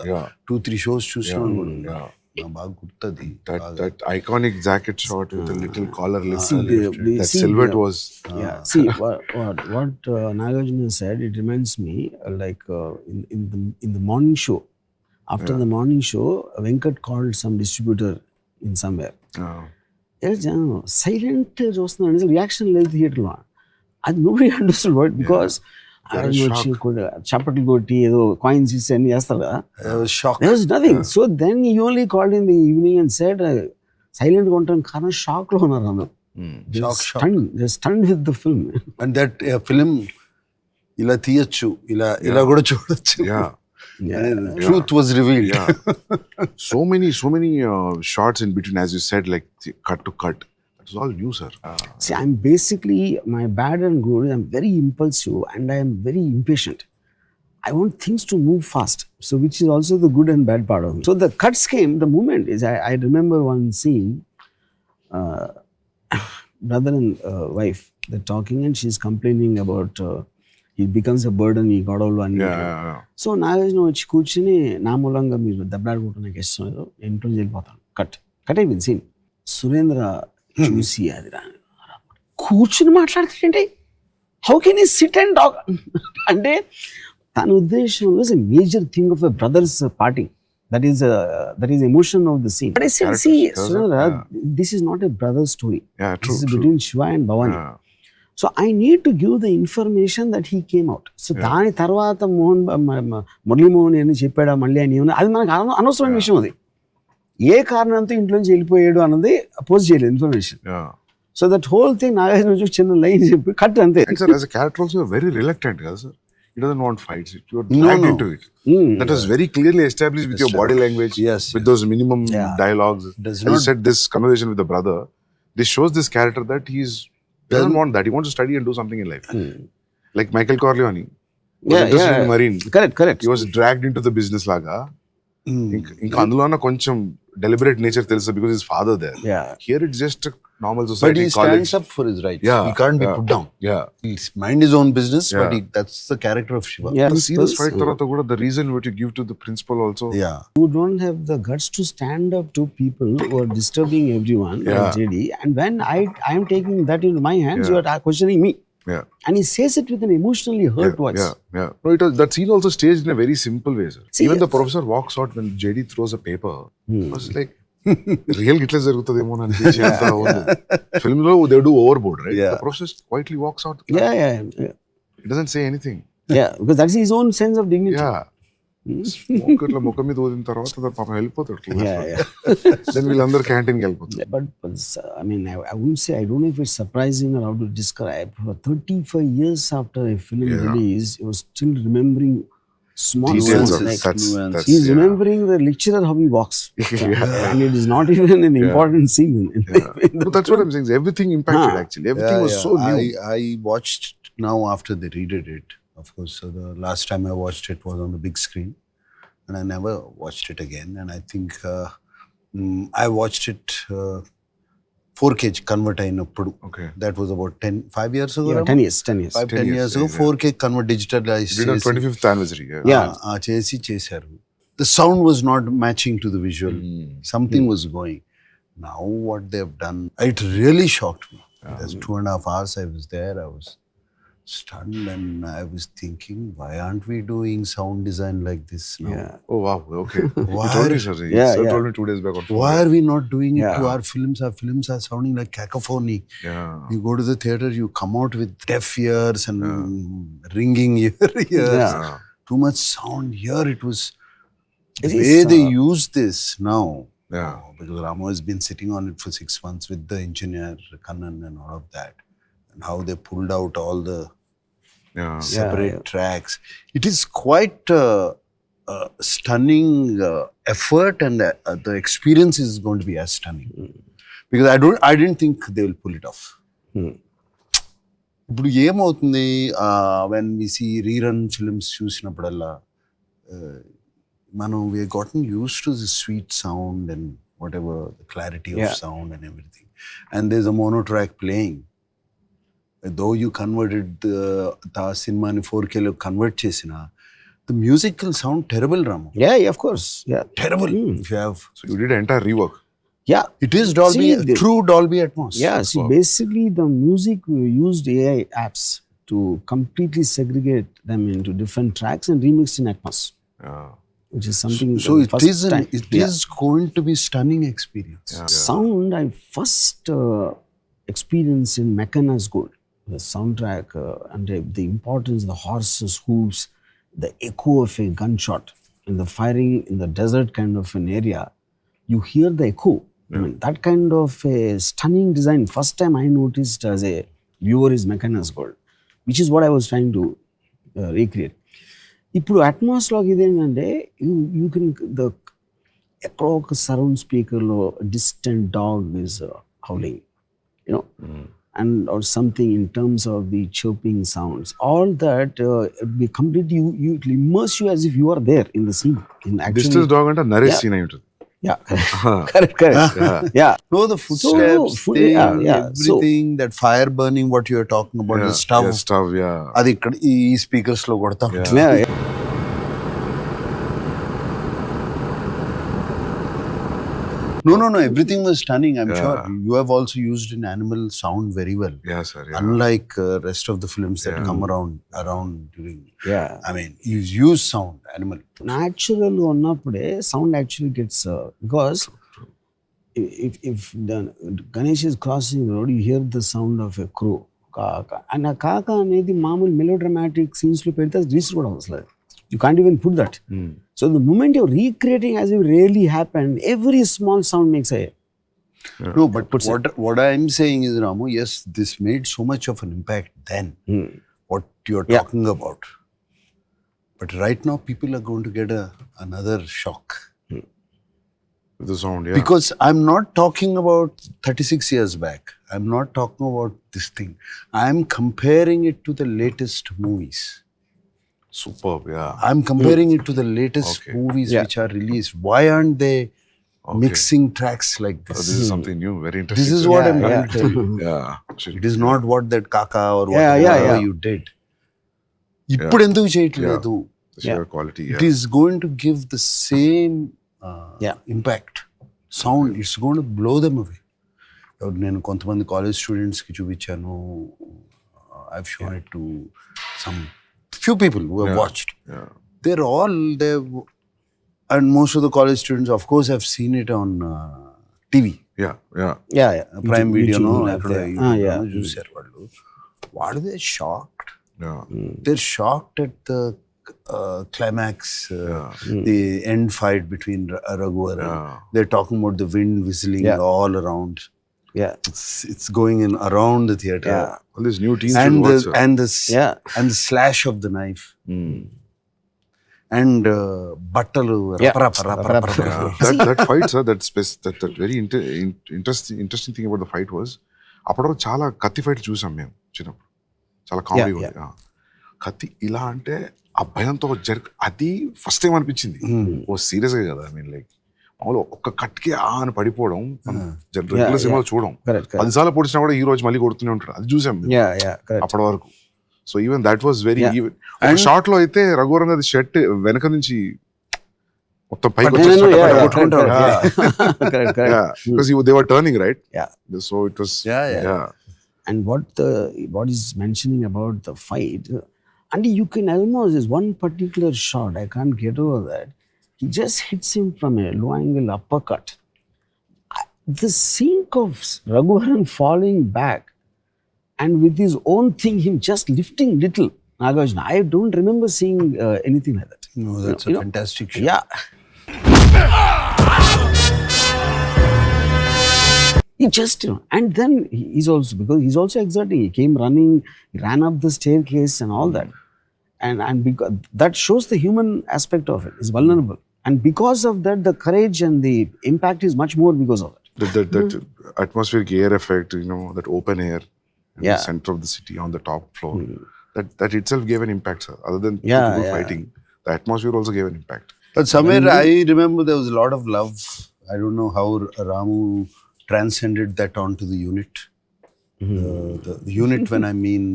B: 2-3 shows చూసినాను కూడా. నాకు బాగా గుర్తుంది.
C: That iconic jacket shot with the little collar lift. That silhouette was.
A: See what Nagarjuna said. It reminds me like in the morning show. After the morning show, Venkat called some distributor in somewhere. Silent చూస్తున్నాడు, reaction లేదు థియేటర్లో. అది nobody understood what, because వచ్చి చప్పట్లు కొట్టి ఏదో coins ఇస్తే అన్ని చేస్తారు కదా. There was nothing. So then he only called in the evening and said, సైలెంట్గా ఉండడం కారణం షాక్లో ఉన్నారు అందరు. They're stunned with the film.
B: And that film ఇలా తీయచ్చు, ఇలా కూడా చూడొచ్చు. Truth was revealed.
C: So many shots in between, as you said, like cut to cut. That's all new, sir.
A: See, I'm basically, my bad and good, I'm very impulsive and I am very impatient. I want things to move fast. So which is also the good and bad part of me. So the cuts came, the moment is, I remember one scene, brother and wife, they're talking and she's complaining about he becomes a burden, he got all one. So Nagarjuna వచ్చి కూర్చుని నా మూలంగా మీరు దెబ్బలాడుకుంటూ నాకు ఇష్టం లేదు, ఇంట్లో వెళ్ళిపోతాను. కట్ అయిపోయింది సీన్. సురేంద్ర చూసి అది కూర్చుని మాట్లాడుతుంటే హౌ కెన్ ఈ సిట్ అండ్ టాక్ అంటే తన ఉద్దేశం was a major thing of a brothers party. That is emotion of the scene. But I said, see, Surendra, this is not a brother story.
C: True.
A: This is between Shiva and Bhavani. So I need to give the information that he came out. So దాని తర్వాత మురళీ మోహన్ అని చెప్పాడా మళ్ళీ అని అది మనకు అనవసరమైన విషయం. అది ఏ కారణంతో ఇంట్లోంచి వెళ్ళిపోయాడు అన్నది పోస్ట్ చేయలేదు information. So that whole thing Nagarjuna చిన్న లైన్ చెప్పి కట్ అంతే.
C: Sir, as a character also you're very reluctant, sir. He doesn't want fights. You're dragged into it. That was very clearly established with your body language, with those minimum dialogues. As you said, this conversation with the brother, this shows this character that he doesn't want that. He wants to study and do something in life. Like Michael Corleone. In Marine.
A: Correct.
C: He was dragged into the business laga. ఇంకా అందులో కొంచెం deliberate nature తెలుసు because his father there. Here it's just a normal society.
B: But he stands up for his rights. He can't be put down. He's mind his own business, but that's the character of Shiva.
C: See this fight tarvata kuda the reason what you give to the principal also.
A: You don't have the guts to stand up to people who are disturbing everyone, like JD. And when I am taking that into my hands, you are questioning me. And he says it with an emotionally hurt voice.
C: No, that scene also staged in a very simple way, sir. See, even the professor walks out when JD throws a paper. I was like, real ఇట్లా జరుగుతుందేమో అని అనిపించేంత film లో they do overboard, right? The professor quietly walks out. He doesn't say anything.
A: Because that's his own sense of dignity.
C: ఇట్లా ముఖం మీద ఊదిన తర్వాత పాపం వెళ్ళిపోతాడు. దెన్ వీళ్ళందరూ క్యాంటీన్కి వెళ్ళిపోతారు.
A: But I mean, I wouldn't say, I don't know if it's surprising or how to describe. For 35 years after a film release, he was still remembering small
C: details
A: nuances. He's remembering the lecturer how he walks. And it is not even an important scene.
C: But that's what I'm saying. Everything impacted actually. Everything was so new.
B: I watched now after they redid it. Of course, the last time I watched it was on the big screen, and I never watched it again. And I think I watched it 4K convert అయినప్పుడు. That was about 5 years ago.
A: 10 years.
B: 10 years ago. 4K convert digitalized.
C: 25th anniversary.
B: చేశారు. The sound was not matching to the visual. Something was going. Now what they've done, it really shocked me. There's 2.5 hours I was there. I was stunned and I was thinking, why aren't we doing sound design like this now?
C: Oh wow, okay. Why? Told me, sir. Sir told me 2 days back.
B: Why are we not doing it to our films? Our films are sounding like cacophony. You go to the theater, you come out with deaf ears and ringing ears. Too much sound. Here it was the way they use this now. Because Ramo has been sitting on it for 6 months with the engineer Kannan and all of that, and how they pulled out all the separate tracks. It is quite stunning effort, and the experience is going to be as stunning. Because I didn't think they will pull it off. ఇప్పుడు ఏమవుతుంది, when we see rerun films చూసినప్పుడల్లా మనం we have gotten used to the sweet sound and whatever, the clarity of sound and everything, and there's a mono track playing. Though you converted the cinema ni 4K lo convert chesina, the music will sound terrible, Ramu.
A: Of course.
B: Terrible. If you have,
C: so you did an entire rework.
B: It is Dolby, true Dolby Atmos.
A: See, basically the music, we used AI apps to completely segregate them into different tracks and remix in Atmos. Which is something.
B: So it is going to be stunning experience.
A: Sound I first experienced in Mega9tv Gold. The soundtrack and the importance, the horses' hooves, the echo of a gunshot, and the firing in the desert kind of an area. You hear the echo I mean, that kind of a stunning design, first time I noticed as a viewer is Mechanas Gold, which is what I was trying to recreate. ఇప్పుడు అట్మాస్లోకి ఇదేంటంటే you can ఎక్కడో ఒక surround స్పీకర్లో distant dog is howling you know and or something in terms of the chirping sounds, all that be completely you it will immerse you as if you are there in the scene. In actually,
C: distance dog అంటే Naresh scene అయి ఉంటుంది.
A: yeah, correct, yeah.
B: No, the footsteps, thing,
A: yeah.
B: everything, that fire burning, what you are talking about, the stove.
C: Yeah, stove, yeah.
B: అది ఇక్కడ ఈ speakers లో కొడతా ఉంటుంది.
A: Yeah.
B: No. Everything was stunning. I'm sure you have also used an animal sound very well.
C: Yeah, sir. Yeah.
B: Unlike rest of the films that come around during.
A: Yeah.
B: I mean, you use sound, animal.
A: Natural ఉన్నప్పుడే sound actually gets because if the Ganesh is crossing the road, you hear the sound of a crow. Kaka. And a kaka అనేది మామూలు melodramatic scenes లో పెడితే అది register కూడా అవసరం లేదు. You can't even put that. So the moment you're recreating as if it really happened, every small sound makes a...
B: No, but what I'm saying is, Ramu, yes, this made so much of an impact then, what you're talking about. But right now, people are going to get another shock.
C: With the sound, yeah.
B: Because I'm not talking about 36 years back. I'm not talking about this thing. I'm comparing it to the latest movies.
C: Superb, yeah.
B: I'm comparing it to the latest movies which are released. Why aren't they mixing tracks like this?
C: This is something new, very interesting.
B: This is what I'm trying to tell you.
C: Yeah.
B: It is not what that Kaka or whatever you did. ఇప్పుడు ఎందుకు చేయట్లేదు?
C: Sheer quality,
B: It is going to give the same impact. Sound, it's going to blow them away. నేను కొంతమంది college స్టూడెంట్స్కి చూపించాను. I've shown it to some few people who have watched. They're all there, and most of the college students, of course, have seen it on TV.
A: Yeah.
B: Prime Video, no?
A: చూసారు
B: వాళ్ళు. What are they shocked?
C: Yeah.
B: They're shocked at the climax, the end fight between Raghuvaran. They're talking about the wind whistling all around.
A: Yeah.
B: It's going in around the theater.
A: Yeah.
C: All these new teens
B: and the slash of the knife. And battalu
C: that fight, sir, that very interesting thing about the fight was అప్పుడు చాలా కత్తి fight చూసాం మేము చిన్నప్పుడు, చాలా comedy ఉంది. కత్తి ఇలా అంటే ఆ భయంతో అది ఫస్ట్ టైం అనిపించింది. ఓ సీరియస్గా కదా, ఐ మీన్ లైక్ మామూలు ఒక్క కట్కి అని పడిపోవడం రెగ్యులర్ సినిమాలు చూడడం, 10 సార్లు పొడిచినా కూడా ఈ రోజు మళ్ళీ కొడుతూనే ఉంటాడు, అది చూసాం అప్పటి వరకు. So even that was very even. Short లో అయితే రఘువరన్ గారి షర్ట్ వెనక నుంచి మొత్తం పైకి they were turning, right? So it was
A: and what is mentioning about the fight, and you can almost, there's one particular shot, I can't get over that, he just hits him from a low angle uppercut. The sync of Raghuvaran falling back and with his own thing, him just lifting little Nagarjuna, I don't remember seeing anything like that.
B: No, that's a fantastic shot.
A: Yeah. He just, and then he's also exerting. He came running, he ran up the staircase and all that. And because that shows the human aspect of it. He's vulnerable. And because of that, the courage and the impact is much more because of it.
C: That atmospheric air effect, that open air in the center of the city on the top floor, that itself gave an impact, sir. Other than people fighting, the atmosphere also gave an impact.
B: But somewhere I remember there was a lot of love. I don't know how Ramu transcended that onto the unit. The unit, when I mean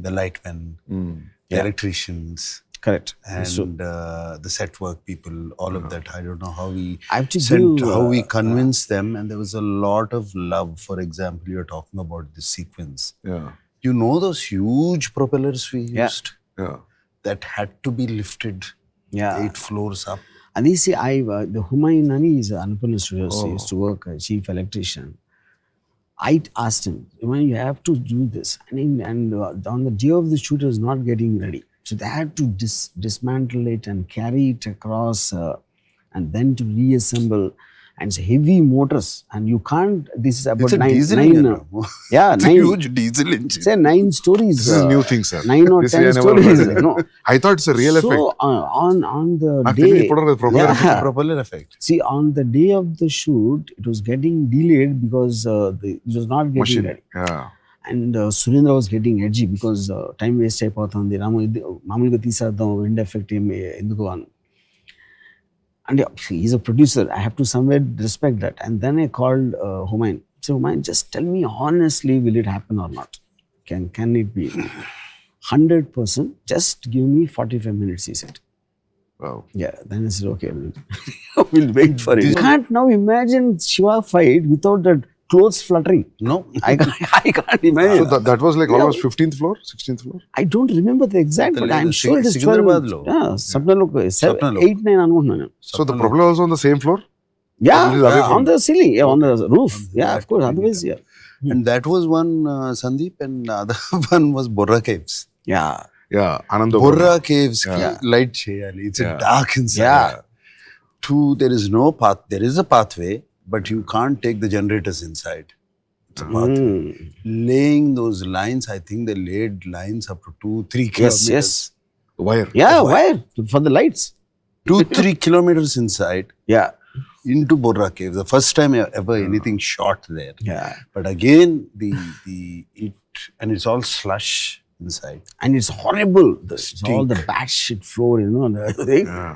B: the lightmen, the electricians,
A: correct,
B: and the set work people, all of that. I don't know how
A: how
B: we convinced them, and there was a lot of love. For example, you're talking about this sequence. You know those huge propellers we used that had to be lifted 8 floors up.
A: And you see, the Humayun Ani is Annapurna Studios. He used to work as chief electrician. I asked him, you have to do this. And on the day of the shoot, it was not getting ready. So they had to dismantle it and carry it across and then to reassemble. and it's heavy motors, and you can't. This is about
B: It's a
A: nine,
B: diesel
A: nine,
B: engine.
A: yeah,
B: It's a
A: 9.
B: huge diesel engine.
A: Say 9 stories.
C: This is new thing, sir.
A: 9 or
C: This
A: 10
C: I never
A: stories.
C: heard.
A: No.
C: I thought it's a real
A: So
C: effect.
A: on the
C: Not
A: day,
C: really put on the propeller
A: yeah.
C: effect.
B: Propeller effect.
A: See, on the day of the shoot, it was getting delayed because it was not getting
C: Machine.
A: ready.
C: Yeah.
A: And Surendra was getting edgy because time waste అయిపోతుంది రాము మామూలుగా తీసేద్దాం end effect ఏమి ఎందుకు అని. And he's a producer. I have to somewhere respect that. And then I called Humayun. So Humayun, just tell me honestly, will it happen or not? Can it be? 100%. Just give me 45 minutes, he said.
C: Wow.
A: Yeah. Then I said, okay, we'll wait for it. You can't now imagine Shiva fight without that clothes fluttering.
B: No.
A: I can't imagine.
C: So that was like almost 15th floor, 16th floor?
A: I don't remember the exact, but I'm sure it is 12.
B: Sikandrabadlo.
A: Yeah, Sapnalo, 8, 9 అనుకుంటున్నాను.
C: So the propeller was on the same floor?
A: Yeah,
C: It is away from-
A: on the ceiling, yeah, on the roof. Yeah, of course. Otherwise, yeah.
B: And that was one Sandeep, and the other one was Borra Caves.
A: Yeah.
C: Yeah, Ananda.
B: Borra Caves,
C: Yeah.
B: light cheyali. It's
C: Yeah.
B: dark inside.
A: Yeah.
B: There is no path. There is a pathway, but you can't take the generators inside. It's a pathway. Laying those lines, I think they laid lines up to 2-3
A: Yes,
B: kilometers.
A: yes.
C: Wire.
A: Yeah, wire for the lights.
B: 2-3 kilometers inside
A: Yeah.
B: into Borra Caves. The first time ever anything shot there.
A: Yeah.
B: But again, and it's all slush inside.
A: And it's horrible. It's all the bad shit floor, you know, and everything.
C: Yeah.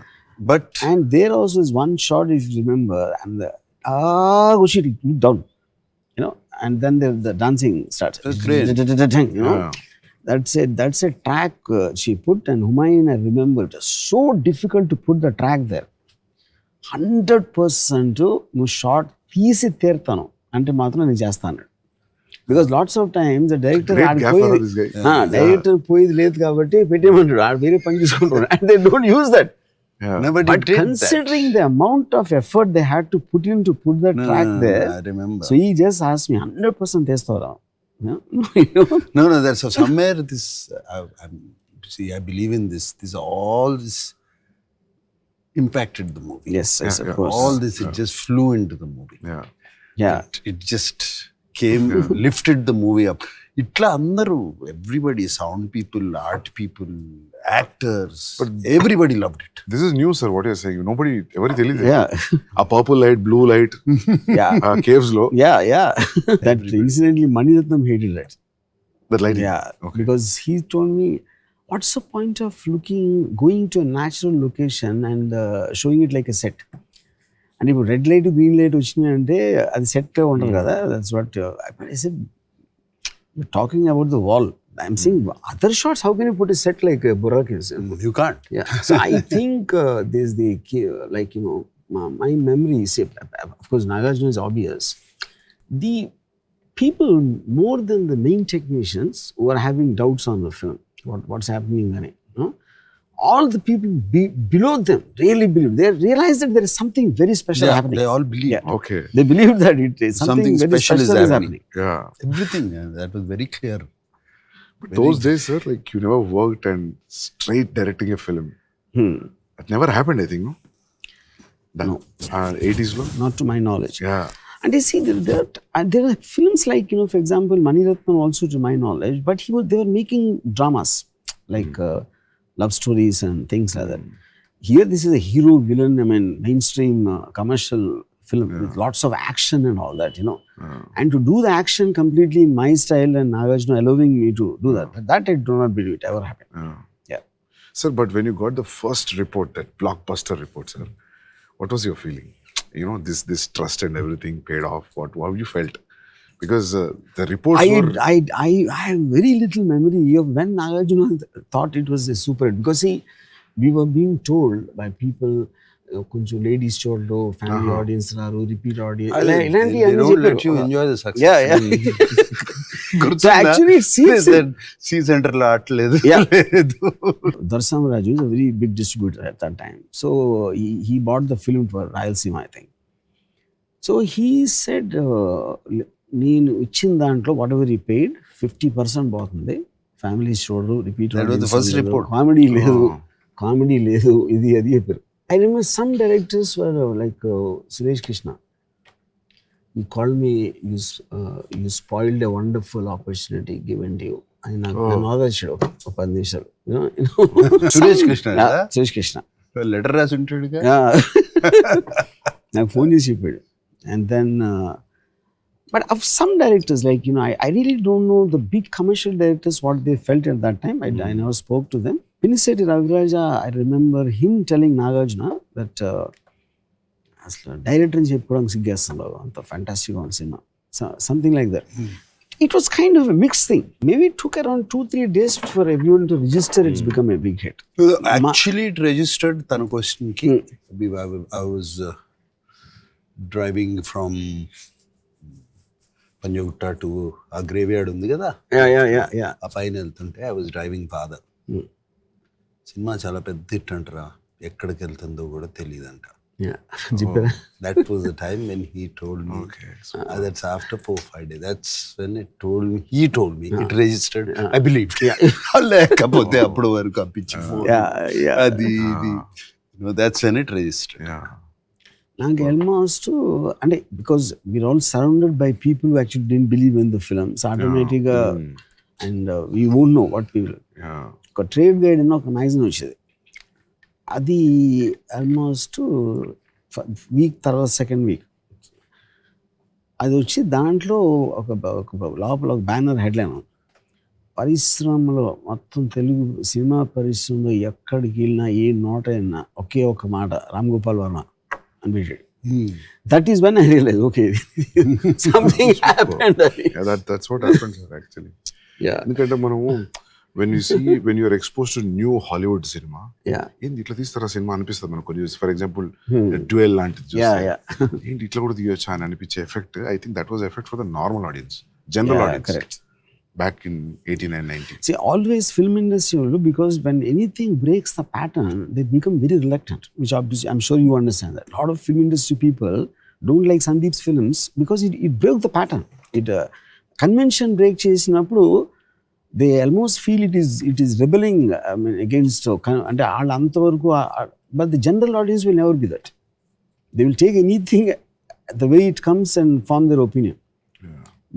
B: But
A: And there also is one shot, if you remember, and the shit, down, you know, and then the dancing starts.
B: That's great.
A: You know,
C: Yeah.
A: that's a track she put, and Humayun, I remember, it was so difficult to put the track there. 100% నువ్వు short తీసి తీరుతాను అంటే మాత్రం నేను చేస్తాను. Because lots of times the director
C: Great
A: had
C: gaffer, this guy.
A: Director పోయేది లేదు కాబట్టి పెట్టేయమంటాడు, ఆడు వేరే పని చూసుకుంటాడు, and they don't use that.
C: Yeah.
B: nobody
A: But
B: did
A: considering the amount of effort they had to put in to put the track
B: that.
A: there,
B: I remember.
A: so he just asked me 100% తీస్తారా.
B: No, that's somewhere this. I believe in this. All this impacted the movie.
A: Yes, yes,
C: Yeah,
A: of
C: yeah.
A: course.
B: All this, it just flew into the movie.
C: Yeah.
A: Yeah.
B: It just came, lifted the movie up. Itla andaru, everybody, sound people, art people, actors, everybody loved it.
C: This is new, sir, what you're saying. Nobody ever tell you.
A: Yeah.
C: A purple light, blue light,
A: Yeah.
C: caves low.
A: Yeah. That incidentally Maniratnam hated that.
C: That lighting.
A: Yeah.
C: Okay.
A: Because he told me, what's the point of going to a natural location and showing it like a set? And if red light, green light వచ్చినాయి అంటే అది set ఉంటుంది కదా. That's what I said. You're talking about the wall. I'm saying other shots, how can you put a set like Borra Caves?
B: You can't.
A: Yeah. So I think there's the, like, you know, my memory, say, of course, Nagarjuna is obvious. The people, more than the main technicians, who are having doubts on the film, what's happening there, you know, all the people below them really believe. They realize that there is something very special happening.
B: They all believe.
A: Yeah.
C: Okay.
A: They believe that it is something very
B: special
A: special
B: is
A: is
B: happening.
A: happening.
C: Yeah.
B: Everything. That was very clear.
C: But those days, sir, like you never worked and straight directing a film. That never happened, I think, no?
A: No.
C: 80s, no?
A: Not to my knowledge.
C: Yeah.
A: And you see, there are films like, you know, for example, Maniratnam also, to my knowledge, but they were making dramas, like love stories and things like that. Here, this is a hero villain, I mean, mainstream commercial film with lots of action and all that, you know. And to do the action completely in my style and Nagarjuna allowing me to do that I do not believe it ever happened. Yeah.
C: Sir, but when you got the first report, that blockbuster report, sir, what was your feeling? You know, this trust and everything paid off. How you felt? Because the reports were...
A: I have very little memory of when Nagarjuna thought it was a super hit. Because see, we were being told by people, కొంచెం ladies చూడరు, family audience రారు, repeat audience, ఇలాంటి
B: They don't let you enjoy the success.
A: Yeah. So actually it seems
B: C Center లో ఆటలేదు.
A: Darsamraju is a very big distributor at that time. So he bought the film for Rayalaseema, I think. So he said, నేను ఇచ్చిన దాంట్లో what ever ఈ paid 50% పోతుంది, families చూడరు, repeat
B: That was the first report.
A: Comedy లేదు ఇది అది చెప్పారు. I remember some directors were like Suresh Krishna. he called me, you spoiled a wonderful opportunity given to you. ఆయన నన్ను ఆదర్శాడు ఒక 10 నిమిషాలు.
B: సురేష్ కృష్ణ
A: సురేష్ కృష్ణ
B: లెటర్ రాసి ఉంటాడుగా.
A: నాకు ఫోన్ చేసి చెప్పాడు. And then but of some directors, like, I really don't know the big commercial directors what they felt at that time. I never spoke to them. Piniseti Raviraja, I remember him telling Nagarjuna that అసలు director అని చెప్పుకోవడానికి సిగ్గేస్తుంది అంత ఫ్యాంటాస్టిక్గా ఉంది cinema, something like that. It was kind of a mixed thing. Maybe it took around 2-3 days for everyone to register it's become a big hit.
B: Actually, it registered tana question ki. I was driving from Panjagutta to a graveyard undi kada.
A: Yeah.
B: ఆ పైన వెళ్తుంటే I was driving father. Cinema చాలా పెద్ద hit అంటారా, ఎక్కడికి వెళ్తుందో కూడా తెలియదంట.
A: చెప్పారా?
B: That was the time when he told me. Okay. That's after 4-5 days. That's when he told me it registered. I believed. లేకపోతే అప్పుడు వరకు అప్పించి అది that's when it registered.
A: నాకు ఆల్మోస్ట్ అంటే because we are all surrounded by people who actually didn't believe in the films ఆటోమేటిక్గా and we won't know what people. ఒక trade guide అని ఒక మ్యాగజైన్ వచ్చేది, అది ఆల్మోస్ట్ వీక్ తర్వాత సెకండ్ వీక్ అది వచ్చి దాంట్లో ఒక లోపల ఒక బ్యానర్ హెడ్లైన్, పరిశ్రమలో మొత్తం తెలుగు సినిమా పరిశ్రమలో ఎక్కడికి వెళ్ళినా ఏ నోట అయినా ఒకే ఒక మాట రామ్ గోపాల్ వర్మ అని పెట్టాడు. That is when I realized, okay, something happened.
C: That's what happens actually. ఎందుకంటే మనము when you are exposed to new Hollywood cinema, ఏంటి ఇట్లా తీస్తారా సినిమా అనిపిస్తుంది మనకు కొన్ని. ఫర్ ఎగ్జాంపుల్ డ్యూయల్ లాంటిది ఏంటి ఇట్లా కూడా తీయొచ్చా అని అనిపించే effect, I think that was effect for the normal audience, general audience back in 89-90.
A: See, always film industry, because when anything breaks the pattern, they become very reluctant, which obviously I'm sure you understand that. A lot of film industry people don't like Sandeep's films because it broke the pattern. It convention break చేసినప్పుడు they almost feel it is rebelling, against అంటే వాళ్ళు అంతవరకు. But the general audience will never be that. They will take anything the way it comes and form their opinion.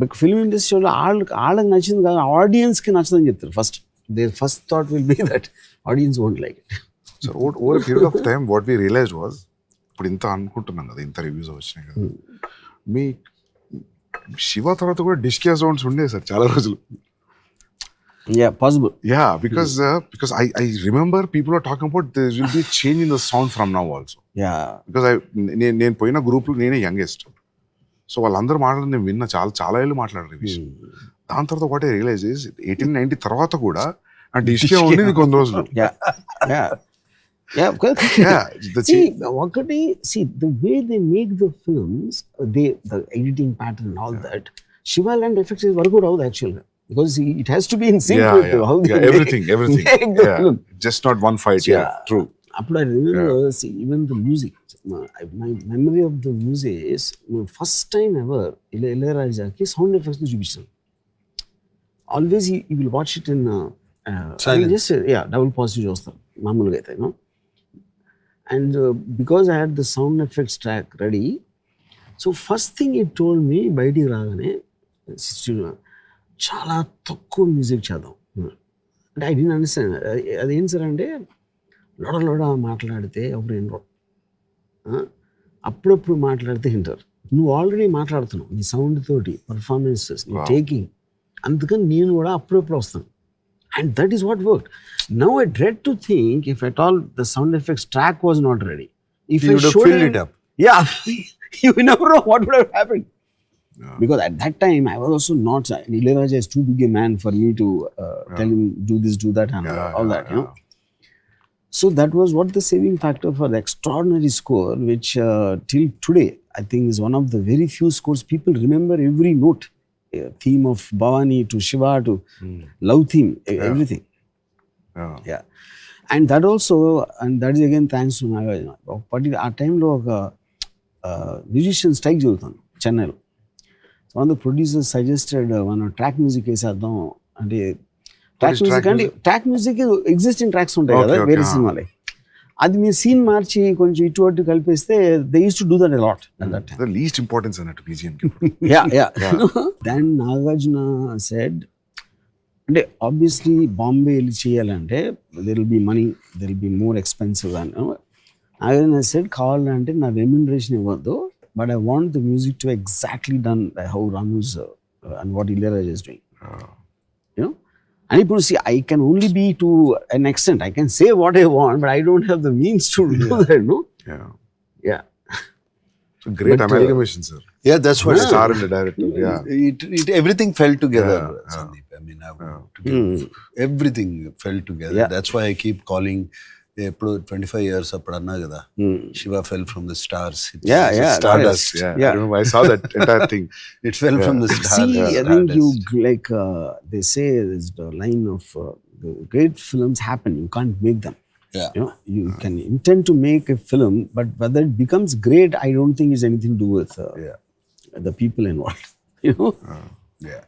A: But film ఇండస్ట్రీలో వాళ్ళకి నచ్చింది కాదు, ఆడియన్స్కి నచ్చదని చెప్తారు first. Their first thought will be that audience won't like it.
C: So over period of time what we realized was, ఇప్పుడు ఇంత అనుకుంటున్నాం కదా, ఇంత రివ్యూస్ వచ్చినాయి కదా, మీ శివ తర్వాత కూడా డిస్కియా సౌండ్స్ ఉండే సార్ చాలా రోజులు.
A: Possible.
C: Because I remember people are talking about there will be a change in the sound from now also. Because నేను పోయిన గ్రూప్లో నేనే యంగెస్ట్, సో వాళ్ళందరూ మాట్లాడి నేను విన్నా, చాలా ఏళ్ళు మాట్లాడారు ఈ విషయం. దాని తర్వాత ఒకటే రియలైజ్ 1890 తర్వాత కూడా ఆ డిస్కే ఉండేది కొన్ని రోజులు.
A: ఒకటి the way they make the films, the editing pattern and all that, Shiva land effects is work out actually, because it has to be in sync with how they
C: everything make the film. Just not one fight. True.
A: Appudu I remember, even the music, my memory of the music is first time ever Ilayaraja sound effects చూపించాను. Always he will watch it in just double positive చూస్తాను మామూలుగా అయితే, and because I had the sound effects track ready, so first thing he told me బయటికి రాగానే చాలా తక్కువ music చేద్దాం అంటే ఐ డిడ్ంట్ అండర్స్టాండ్. అదేం సార్ అంటే లోడ మాట్లాడితే అప్పుడు వినరు, అప్పుడప్పుడు మాట్లాడితే వింటారు. నువ్వు ఆల్రెడీ మాట్లాడుతున్నావు నీ సౌండ్ తోటి, పర్ఫార్మెన్సెస్ నీ టేకింగ్, అందుకని నేను కూడా అప్పుడప్పుడు వస్తాను. And that is what work. Now I dread to think if at all the sound effects track was not ready, if I showed it up, you never know what would have happened. Because at that time I was also not, Ilayaraja is too big a man for me to tell him do this, do that, and all that, So that was what the saving factor for the extraordinary score, which till today I think is one of the very few scores people remember every note. Theme of Bhavani to Shiva to love theme, everything. And that also, and that is again thanks to Nagarjuna. But at time lo oka musician strike jogutandi Chennai lo. So one of the producers suggested one track music వేసేద్దాం అంటే track music existing tracks ఉంటాయి కదా వేరే సినిమాలే, అది మీరు scene మార్చి కొంచెం ఇటు అటు కలిపేస్తే they use to do that a lot at that time.
C: The least importance అన్నట్టు BGM కి.
A: Yeah. Then Nagarjuna said, అంటే ఆబ్వియస్లీ బాంబే వెళ్ళి చేయాలంటే there will be money, there will be more expensive అని. Nagarjuna said, కావాలంటే నా రెమ్యూనరేషన్ ఇవ్వద్దు, but I want the music to exactly done by how Ranu's and what Ilayaraja is doing. You know? And ఇప్పుడు see, I can only be to an extent. I can say what I want, but I don't have the means to do that, no? Yeah.
C: So great
A: But,
C: amalgamation, sir.
B: Yeah, that's what
C: Star and the director. Yeah.
B: it everything fell together,
C: Yeah.
B: Sandeep. I mean, I want to give, everything fell together.
A: Yeah.
B: That's why I keep calling. ఎప్పుడు 25 years అప్పుడు అన్నా కదా, Shiva fell from the stars.
A: Yeah.
B: Stardust.
C: Yeah. I don't know. I saw that entire thing.
B: It fell from the stars.
A: See, I think you like they say there's the line of the great films happen. You can't make them.
B: Yeah.
A: You know, you can intend to make a film, but whether it becomes great, I don't think is anything to do with the people involved. You know.
B: Yeah.